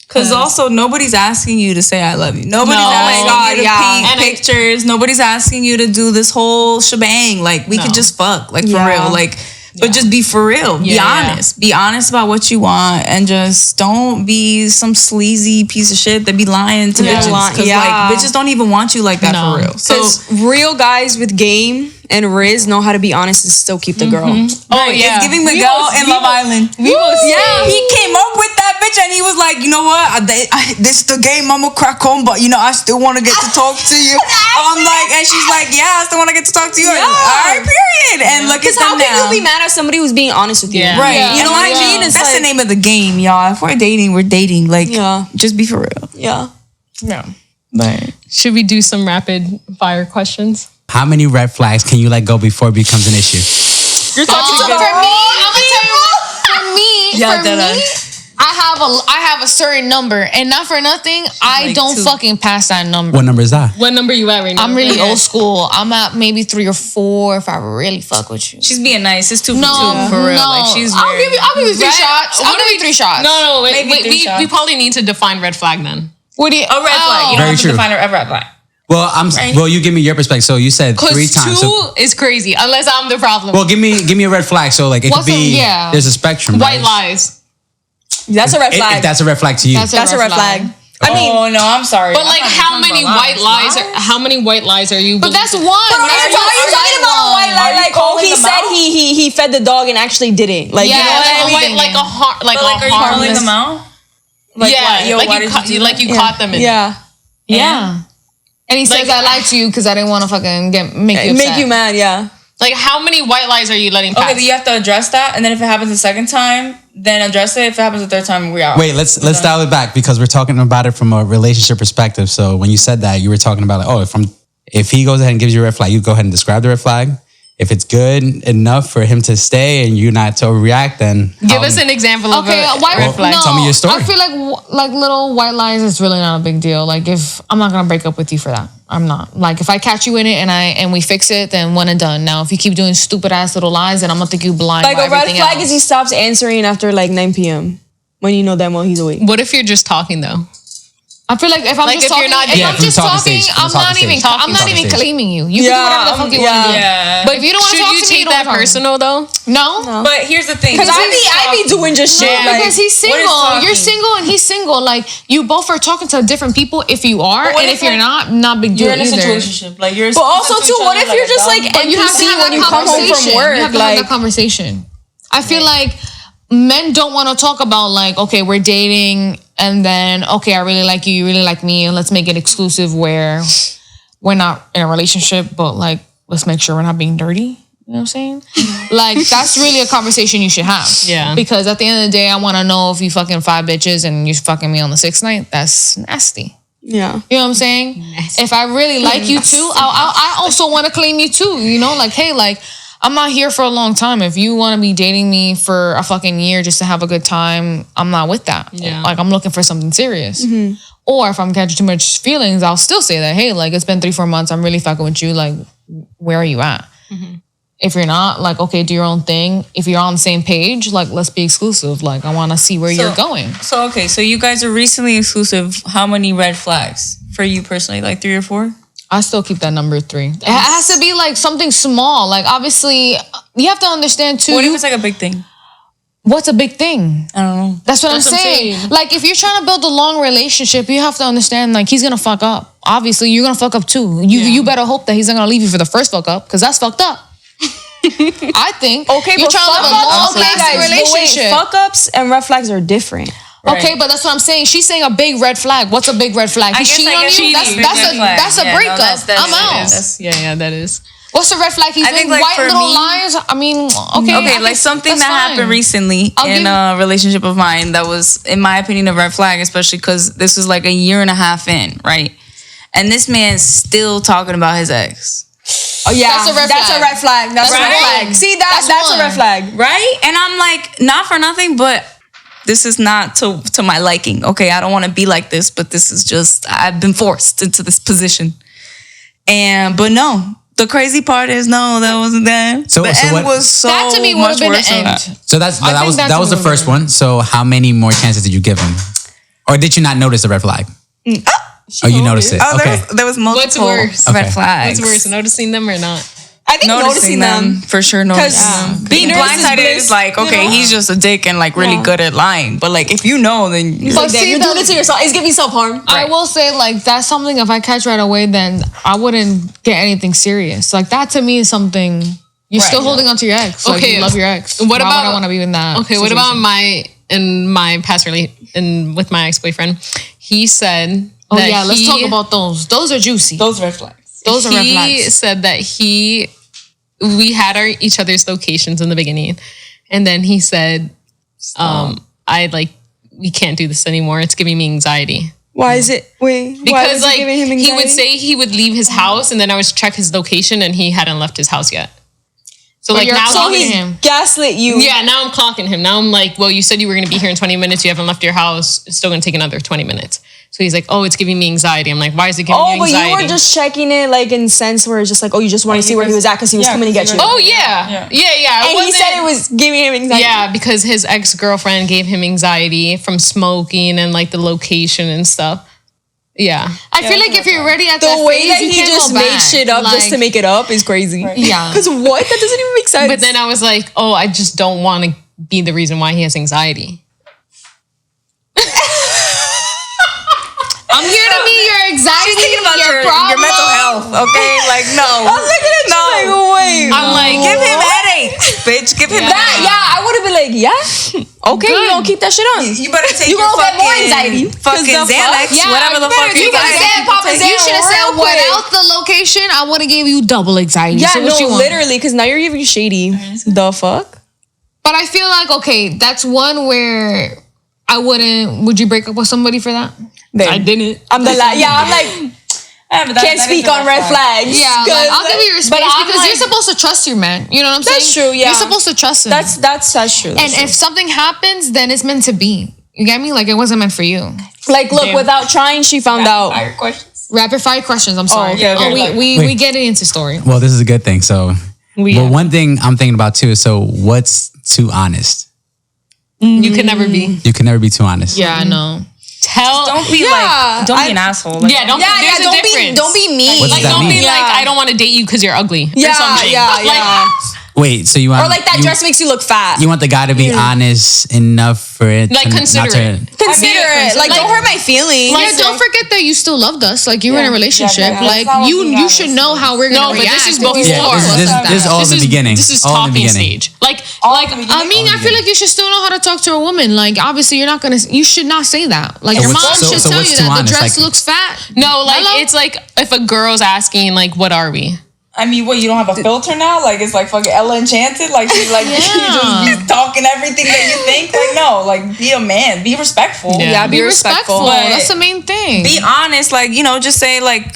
Because also, nobody's asking you to say I love you. Nobody's asking you to paint pictures. Nobody's asking you to do this whole shebang. Like, we could just fuck, like, for real. Like, but just be for real. Be honest. Be honest about what you want. And just don't be some sleazy piece of shit that be lying to bitches. Because, like, bitches don't even want you like that for real. Because real guys with game and Riz know how to be honest and still keep the girl. Oh, yeah. It's giving Miguel in Love Island. He came up with that bitch and he was like, you know what? This is the game I'm gonna crack on, but you know, I still want to get to talk to you. I'm like, and she's like, yeah, I still want to get to talk to you. Like, all right, period. And look at how can you be mad at somebody who's being honest with you? Right. Yeah. You know what I mean? That's like, the name of the game, y'all. If we're dating, we're dating. Like, just be for real. Yeah. But should we do some rapid fire questions? How many red flags can you let go before it becomes an issue? You're talking for me. I'm gonna tell you what. For me, I have a certain number, and not for nothing, I like don't fucking pass that number. What number is that? What number you at right now? I'm really old school. I'm at maybe 3 or 4 if I really fuck with you. She's being nice. It's 2 for 2 for real. No, like she's. I'll give you 3 shots. I'll give you 3 shots. No, wait. We probably need to define red flag then. What do you? A red flag. You don't have to define a red flag. Well, well, you give me your perspective. So you said 3 times. 2 is crazy, unless I'm the problem. Well, give me a red flag. So like it could be there's a spectrum. White lies. That's a red flag. If that's a red flag to you. That's a red flag. I mean, no, I'm sorry. But like, how many white lies? How many white lies are you? But that's one. Are you talking about a white lie? Like, he said he fed the dog and actually didn't. Like, you know what I mean? Like are you calling them out? Like you caught them in it. Yeah. And he says, I lied to you because I didn't want to fucking make you upset. Make you mad, yeah. Like, how many white lies are you letting pass? Okay, but you have to address that. And then if it happens the second time, then address it. If it happens the third time, we're out. Wait, let's dial it back because we're talking about it from a relationship perspective. So when you said that, you were talking about like, if he goes ahead and gives you a red flag, you go ahead and describe the red flag. If it's good enough for him to stay and you not to overreact, then give us an example of a red flag. Tell me your story. I feel like little white lies is really not a big deal. Like if I'm not gonna break up with you for that, I'm not. Like if I catch you in it and we fix it, then one and done. Now if you keep doing stupid ass little lies, then I'm gonna think you blind. Like a red flag is he stops answering after like 9 p.m. when you know damn well he's awake. What if you're just talking though? I feel like if I'm just talking, I'm not even claiming you. You can do whatever the fuck you want to do. Yeah. But if you don't want to talk to me, take that personal though? No. But here's the thing. Because I be doing just shit. Because he's single. You're single and he's single. Like you both are talking to different people. If you are, and if you're not big deal. You're in a situationship. Like you're. But also too, what if you're just like NPC when you come home from work? You have to have that conversation. I feel like men don't want to talk about like, okay, we're dating and then, okay, I really like you really like me, and let's make it exclusive where we're not in a relationship, but like, let's make sure we're not being dirty. You know what I'm saying? Like, that's really a conversation you should have. Yeah. Because at the end of the day, I want to know if you fucking 5 bitches and you're fucking me on the 6th night. That's nasty. Yeah. You know what I'm saying? Nasty. If I really like you too, I also want to claim you too. You know, like, hey, like, I'm not here for a long time. If you want to be dating me for a fucking year just to have a good time, I'm not with that. Yeah. Like, I'm looking for something serious. Mm-hmm. Or if I'm catching too much feelings, I'll still say that, hey, like, it's been 3-4 months. I'm really fucking with you. Like, where are you at? Mm-hmm. If you're not, like, okay, do your own thing. If you're on the same page, like, let's be exclusive. Like, I want to see where you're going. So, okay, so you guys are recently exclusive. How many red flags for you personally? Like 3 or 4? I still keep that number 3. It has to be like something small. Like obviously, you have to understand too. What if it's like a big thing? What's a big thing? I don't know. That's what I'm saying. Like if you're trying to build a long relationship, you have to understand like he's gonna fuck up. Obviously, you're gonna fuck up too. You better hope that he's not gonna leave you for the first fuck up because that's fucked up. I think. Okay, you're but trying to live a long-lasting relationship. Fuck ups and red flags are different. Right. Okay, but that's what I'm saying. She's saying a big red flag. What's a big red flag? He's cheating on you? That's a breakup. I'm out. That is. What's the red flag? He's doing white little lies. I mean, okay. Like something that happened recently in a relationship of mine that was, in my opinion, a red flag, especially because this was like a 1.5 years in, right? And this man's still talking about his ex. Oh yeah, That's a red flag. That's a red flag. See that's a red flag, right? And I'm like, not for nothing, but this is not to my liking. Okay, I don't want to be like this, but this is just I've been forced into this position. But no. The crazy part is that wasn't that. So the end was so that to me would have been the end. So that was the first one. So how many more chances did you give him, or did you not notice the red flag? Oh, you noticed it. Oh, Okay. there was multiple red flags. What's worse, noticing them or not? I think noticing them for sure. Noticing them. Being blindsided is like, okay, he's just a dick and like really good at lying. But like, if you know, then you're doing it to yourself. It's giving self-harm. I will say, like, that's something if I catch right away, then I wouldn't get anything serious. Like, that to me is something you're still holding on to your ex. Like, you love your ex. Why would I want to be in that? Okay, situation? what about my past with my ex-boyfriend? He said, let's talk about those. Those are juicy. Those red flags. Those are red flags. He said that we had each other's locations in the beginning, and then he said, we can't do this anymore. It's giving me anxiety. Why is it? Wait, because why giving him anxiety? he would say he would leave his house, and then I would check his location, and he hadn't left his house yet. So like now he's gaslit you. Yeah, now I'm clocking him. Now I'm like, well, you said you were going to be here in 20 minutes. You haven't left your house. It's still going to take another 20 minutes. So he's like, oh, it's giving me anxiety. I'm like, why is it giving you anxiety? Oh, but you were just checking it like in sense where it's just like, oh, you just want to see where he was at because he was coming to get you. Oh, yeah. And he said it was giving him anxiety. Yeah, because his ex-girlfriend gave him anxiety from smoking and like the location and stuff. Yeah. I feel like if you're already at the way that he just made shit up just to make it up is crazy. Right. Yeah. Because what? That doesn't even make sense. But then I was like, oh, I just don't want to be the reason why he has anxiety. I'm here to be your anxiety. She's thinking about your mental health, okay? Like, no. I was looking at you like, wait. I'm like, give him headaches, bitch. Give him that. Yeah, I would have been like, okay, you don't keep that shit on. You better take you your get more anxiety. Fucking Xanax, whatever the fuck you got. You should have said without the location, I would have gave you double anxiety. Yeah, so literally, because now you're giving shady. The fuck? But I feel like, okay, that's one where I wouldn't. Would you break up with somebody for that? I didn't. I'm the I'm like, can't speak on red flags. Yeah, like, I'll give you your space because you're supposed to trust your man. You know what I'm saying? That's true. Yeah, you're supposed to trust him. That's true. And if something happens, then it's meant to be. You get me? Like it wasn't meant for you. Like, look, without trying, she found out. Rapid fire questions. I'm sorry. We get it into story. Well, this is a good thing. So, one thing I'm thinking about too is, so what's too honest? You can never be. You can never be too honest. Yeah, I know. Don't be an asshole. Like, don't be mean. Like, don't be like, I don't want to date you because you're ugly. Yeah, or something. yeah. Wait, so you want, or like that dress makes you look fat. You want the guy to be honest enough for it, like considerate. Considerate. Like, don't hurt my feelings. Like, don't forget that you still loved us. Like, you were in a relationship. Like, you should know how we're gonna react. But this is before. This is all in the beginning. This is talking stage. I mean, I feel like you should still know how to talk to a woman. Like, obviously, you should not say that. Like, your mom should tell you that the dress looks fat. No, like, it's like if a girl's asking, like, what are we? I mean, what, you don't have a filter now? Like, it's like fucking Ella Enchanted? Like, you just be talking everything that you think? Like, no, like, be a man. Be respectful. Yeah, be respectful. That's the main thing. Be honest. Like, just say, like,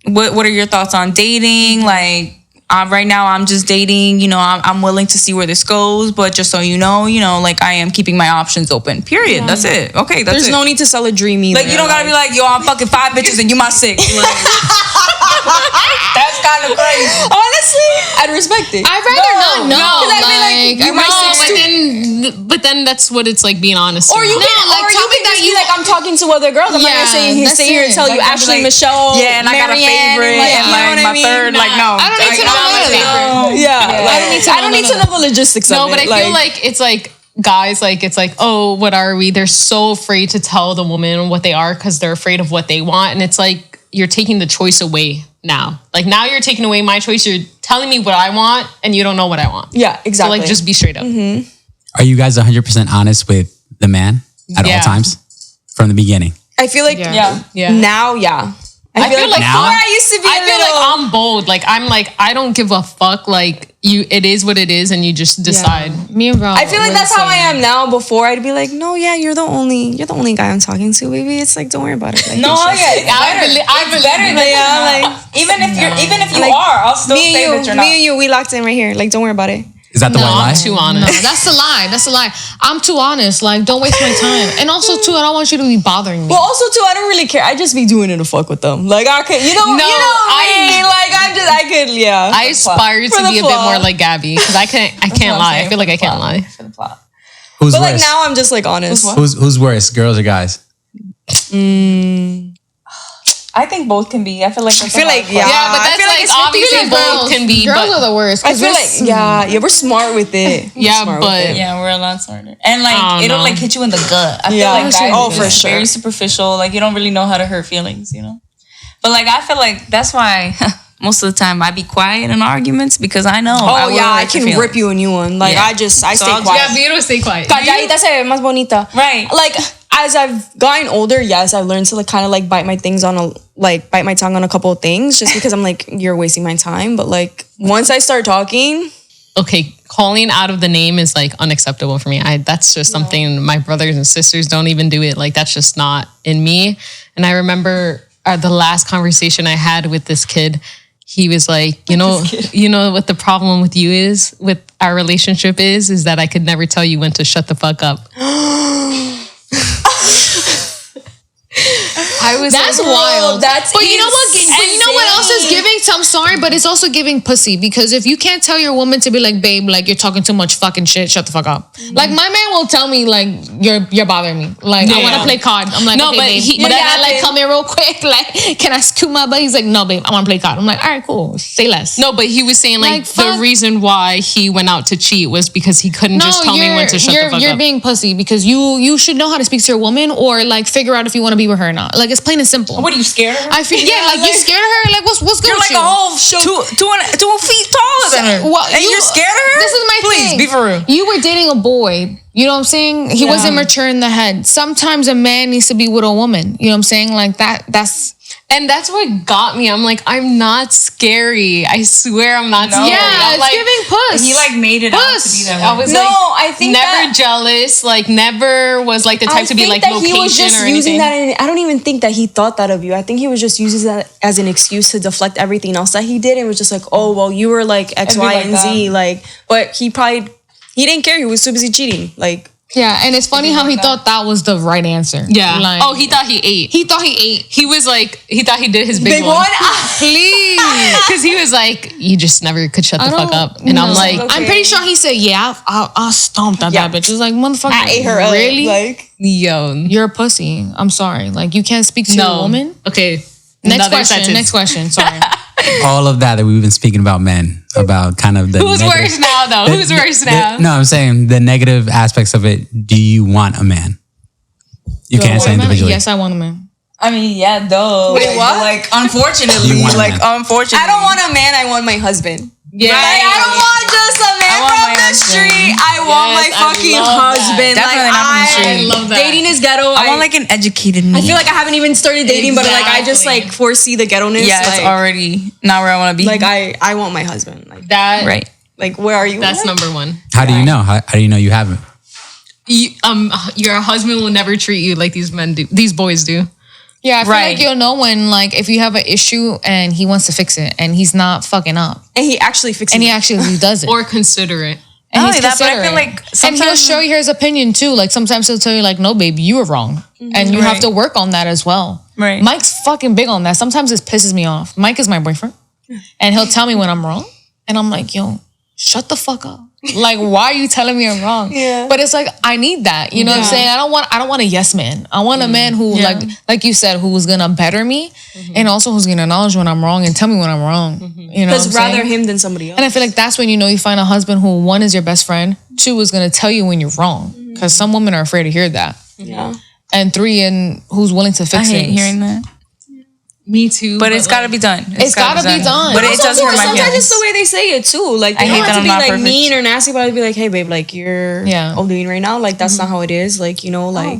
what are your thoughts on dating? Like, right now I'm just dating, I'm willing to see where this goes, but just so you know, like, I am keeping my options open. Period. Yeah. That's it. Okay, There's no need to sell a dream either. Like, you don't gotta be like, yo, I'm fucking 5 bitches and you my 6. Like, that's kind of crazy. Honestly, I'd respect it. I'd rather not know. But then that's what it's like, being honest. Or you can be like, I'm talking to other girls. I'm not gonna say here and tell you Ashley, Michelle, and I got a favorite, and like my third. Like, no, I don't need to know that. Yeah, I don't need to know the logistics of it. No, but I feel like it's like guys, like, it's like, oh, what are we? They're so afraid to tell the woman what they are because they're afraid of what they want, and it's like you're taking the choice away now. Like, now you're taking away my choice. You're telling me what I want, and you don't know what I want. Yeah, exactly. So, like, just be straight up. Mm-hmm. Are you guys 100% honest with the man at all times from the beginning? I feel like now, I feel like now? I used to be. I feel like I'm bold. Like I'm like I don't give a fuck. Like it is what it is, and you just decide. Yeah. Me and Val. I feel like that's how I am now. Before I'd be like, no, yeah, you're the only guy I'm talking to, baby. It's like, don't worry about it. Like, No, yeah, it's better than even if you are, I'll still say that you're not. Me and you, we locked in right here. Like, don't worry about it. Is that the white lie? I'm too honest. No, that's a lie. That's a lie. I'm too honest. Like, don't waste my time. And also, too, I don't want you to be bothering me. Well, also too, I don't really care. I just be doing it to fuck with them. Like I could, you know me. Like I aspire to be a bit more like Gabby because I can't lie. I feel like I can't lie. For the plot. Who's But worse? like now, I'm just like honest. Who's worse, girls or guys? I think both can be. I feel like Yeah, But that's like obviously both can be. Girls But are the worst. I feel like we're smart with it. Yeah, we're a lot smarter. And like it'll like hit you in the gut. I feel Yeah. like guys Oh, are for just sure. very superficial. Like you don't really know how to hurt feelings, you know? But like I feel like that's why most of the time I be quiet in arguments because I know. Oh yeah, I can rip you a new one. Like I stay quiet. Yeah, Vito, stay quiet. Calladita se ve más bonita. Right. Like as I've gotten older, yes, I've learned to like kind of like bite my tongue on a couple of things just because I'm like, you're wasting my time. But like once I start talking, Okay, calling out of the name is like unacceptable for me. That's just something my brothers and sisters don't even do it. Like that's just not in me. And I remember the last conversation I had with this kid. He was like, you know what the problem with you is, with our relationship is that I could never tell you when to shut the fuck up. That's wild. But you know what? But you know what else is giving? So I'm sorry, but it's also giving pussy because if you can't tell your woman to be like, babe, like you're talking too much fucking shit, shut the fuck up. Like my man will tell me like you're bothering me. Like I want to play COD. I'm like, No, okay, but babe. But then I like come in real quick. Like, can I scoop my butt? He's like, no, babe, I want to play COD. I'm like, all right, cool. Say less. No, but he was saying like the reason why he went out to cheat was because he couldn't just tell me when to shut the fuck up. You're being pussy because you should know how to speak to your woman or like figure out if you want to be with her or not. Like it's plain and simple. What are you scared of her? I feel like you scared of her. Like what's good You're with like you? a whole 2 feet taller than her. Well, and you're scared of her? This is my Please, thing. be for real. You were dating a boy. You know what I'm saying? He wasn't mature in the head. Sometimes a man needs to be with a woman. You know what I'm saying? Like that's what got me. I'm like, I'm not scary. I swear I'm not scary. Yeah, I'm it's like, giving puss. He like made it out to be that way. I was I think never jealous. Like never was like the type to be like location he was just or using anything. that. I don't even think that he thought that of you. I think he was just using that as an excuse to deflect everything else that he did. And was just like, oh well, you were like X, Y, and Z. Like, but he didn't care. He was too busy cheating. Like. Yeah, and it's funny how he thought that was the right answer. Yeah. Like, He thought he ate. he thought he ate. He was like, he thought he did his big one. Please. Because he was like, you just never could shut the fuck up. And I'm like, I'm pretty sure he said, yeah, I'll stomp that bitch. It's like, motherfucker, I ate her. really? Like, yo. You're a pussy. I'm sorry. Like, you can't speak to your woman? Okay. Next question. Sorry. All of that we've been speaking about men, about kind of the Who's worse now, though? Who's worse now? No, I'm saying the negative aspects of it. Do you want a man? You can't say individually. Yes, I want a man. I mean, yeah, though. Wait, what? Like, unfortunately, I don't want a man. I want my husband. Yeah. Like, I don't want just a man want from my the husband. street. I want my fucking husband. Definitely not from the street. I love that. Dating is ghetto. I want like an educated man. I feel like I haven't even started dating, but like I just like foresee the ghetto-ness. yeah, like, it's already not where I want to be. like I want my husband. Like That, right. Like where are you? That's number one. How do you know? How do you know you haven't? Your husband will never treat you like these men do. These boys do. Yeah, I feel like you'll know when, like, if you have an issue and he wants to fix it and he's not fucking up. And he actually fixes And he it. actually does it. Or consider it. And Not he's only that, but I feel considerate. like and he'll sometimes- show you his opinion too. Like sometimes he'll tell you, like, no, babe, you were wrong. And you have to work on that as well. Right. Mike's fucking big on that. Sometimes it pisses me off. Mike is my boyfriend. And he'll tell me when I'm wrong. And I'm like, yo, shut the fuck up. Like, why are you telling me I'm wrong? Yeah. But it's like, I need that. You know what I'm saying? I don't want a yes man. I want a man who, like you said, who's gonna better me and also who's gonna acknowledge when I'm wrong and tell me when I'm wrong. You know, Because what I'm rather saying? him than somebody else. And I feel like that's when you know you find a husband who, one, is your best friend, two, is gonna tell you when you're wrong. Because some women are afraid to hear that. Yeah. And three, and who's willing to fix I hate things. hearing that. Me too. But it's got to be done. It's gotta be done. But it does hurt my Sometimes feelings. it's the way they say it too. Like they I don't hate have that to I'm be not like perfect. mean or nasty, but I'd be like, hey babe, like you're doing right now. Like that's not how it is. Like, you know, like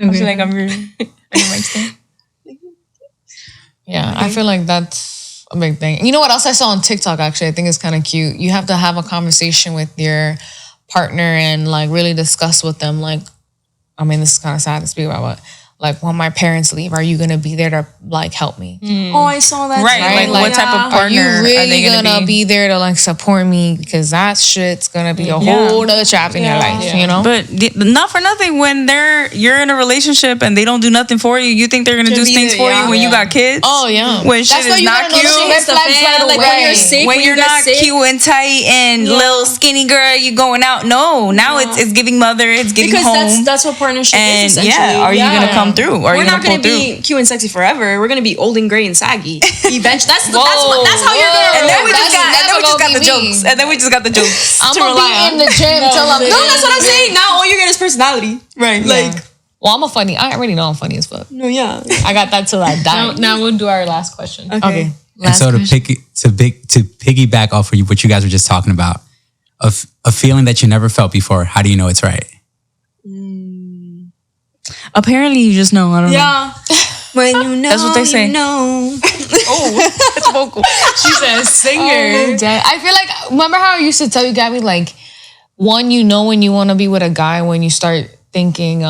I feel like I'm really Mike's thing. Yeah, I feel like that's a big thing. You know what else I saw on TikTok, actually? I think it's kind of cute. You have to have a conversation with your partner and like really discuss with them. Like, I mean, this is kind of sad to speak about, but like when my parents leave, are you going to be there to like help me? Oh, I saw that. Right. Like what type of Are you partner really are they gonna be there to like support me? Because that shit's gonna be a whole other chapter in your life, you know? But not for nothing, when you're in a relationship and they don't do nothing for you, you think they're gonna do things for you when you got kids? Oh yeah. When shit is not cute. Red flags right like away. when you're sick, When you're not cute and tight and little skinny girl, you going out. No, now it's giving mother, it's giving because home. that's what partnership and is essentially. are you gonna come through? Are We're you not gonna gonna be cute and sexy forever. We're gonna be old and gray and saggy. Eventually, that's how you're gonna. And then we That's just got never the gonna be jokes. me. And then we just got the jokes. I'm gonna be in the gym till I'm No, that's what I'm saying. Now all you get is personality. Right. Like, Well, I'm a funny. I already know I'm funny as fuck. no, yeah. I got that till I die. Now we'll do our last question. Okay. And so to piggyback off of what you guys were just talking about, a feeling that you never felt before, how do you know it's right? Apparently you just know. I don't know. Yeah. When you know, That's what they say. You know. It's vocal. She's a singer. I feel like, remember how I used to tell you, Gabby, like, one, you know when you want to be with a guy when you start thinking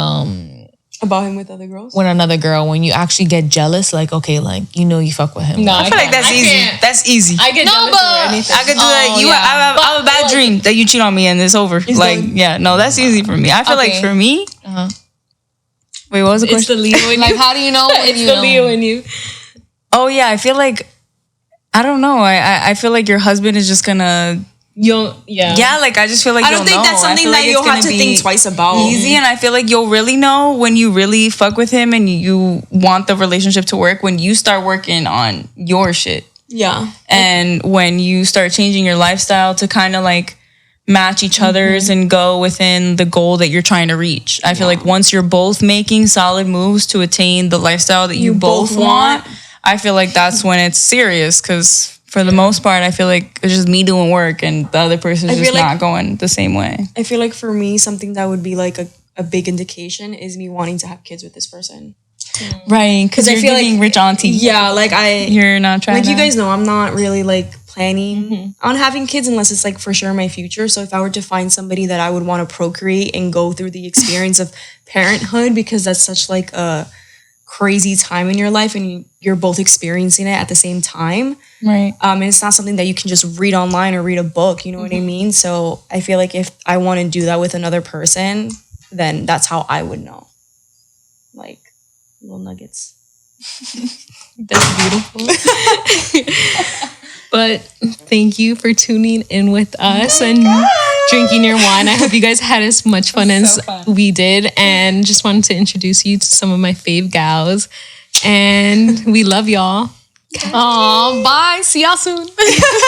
About him with other girls? with another girl, when you actually get jealous, like, okay, like, you know you fuck with him. No, I feel like that's easy. can't. That's easy. I get No, jealous but- over anything. I could do that. I have a bad dream that you cheat on me and it's over. No, that's easy for me. I feel like Okay. for me. Wait, what was the It's question? the Leo in you. Like, how do you know when It's you the know? Leo in you. Oh yeah, I feel like I don't know. I feel like your husband is just gonna. Yeah, like I just feel like I don't think that's something that you'll have to think twice about. Easy, and I feel like you'll really know when you really fuck with him and you want the relationship to work when you start working on your shit. Yeah. And when you start changing your lifestyle to kind of like match each other's and go within the goal that you're trying to reach. I feel like once you're both making solid moves to attain the lifestyle that you both want, I feel like that's when it's serious, because for the most part, I feel like it's just me doing work and the other person's just not going the same way. I feel like for me, something that would be like a big indication is me wanting to have kids with this person. Right, because I you're feel giving like- rich auntie. Yeah, like You're not trying like to. you guys know, I'm not really like planning on having kids unless it's like for sure my future. So if I were to find somebody that I would want to procreate and go through the experience of parenthood, because that's such like a crazy time in your life and you're both experiencing it at the same time. Right. And it's not something that you can just read online or read a book, you know what I mean? So I feel like if I want to do that with another person, then that's how I would know. Like little nuggets. That's beautiful. But thank you for tuning in with us and drinking your wine. I hope you guys had as much fun as we did. And just wanted to introduce you to some of my fave gals. And we love y'all. Aw, bye. See y'all soon.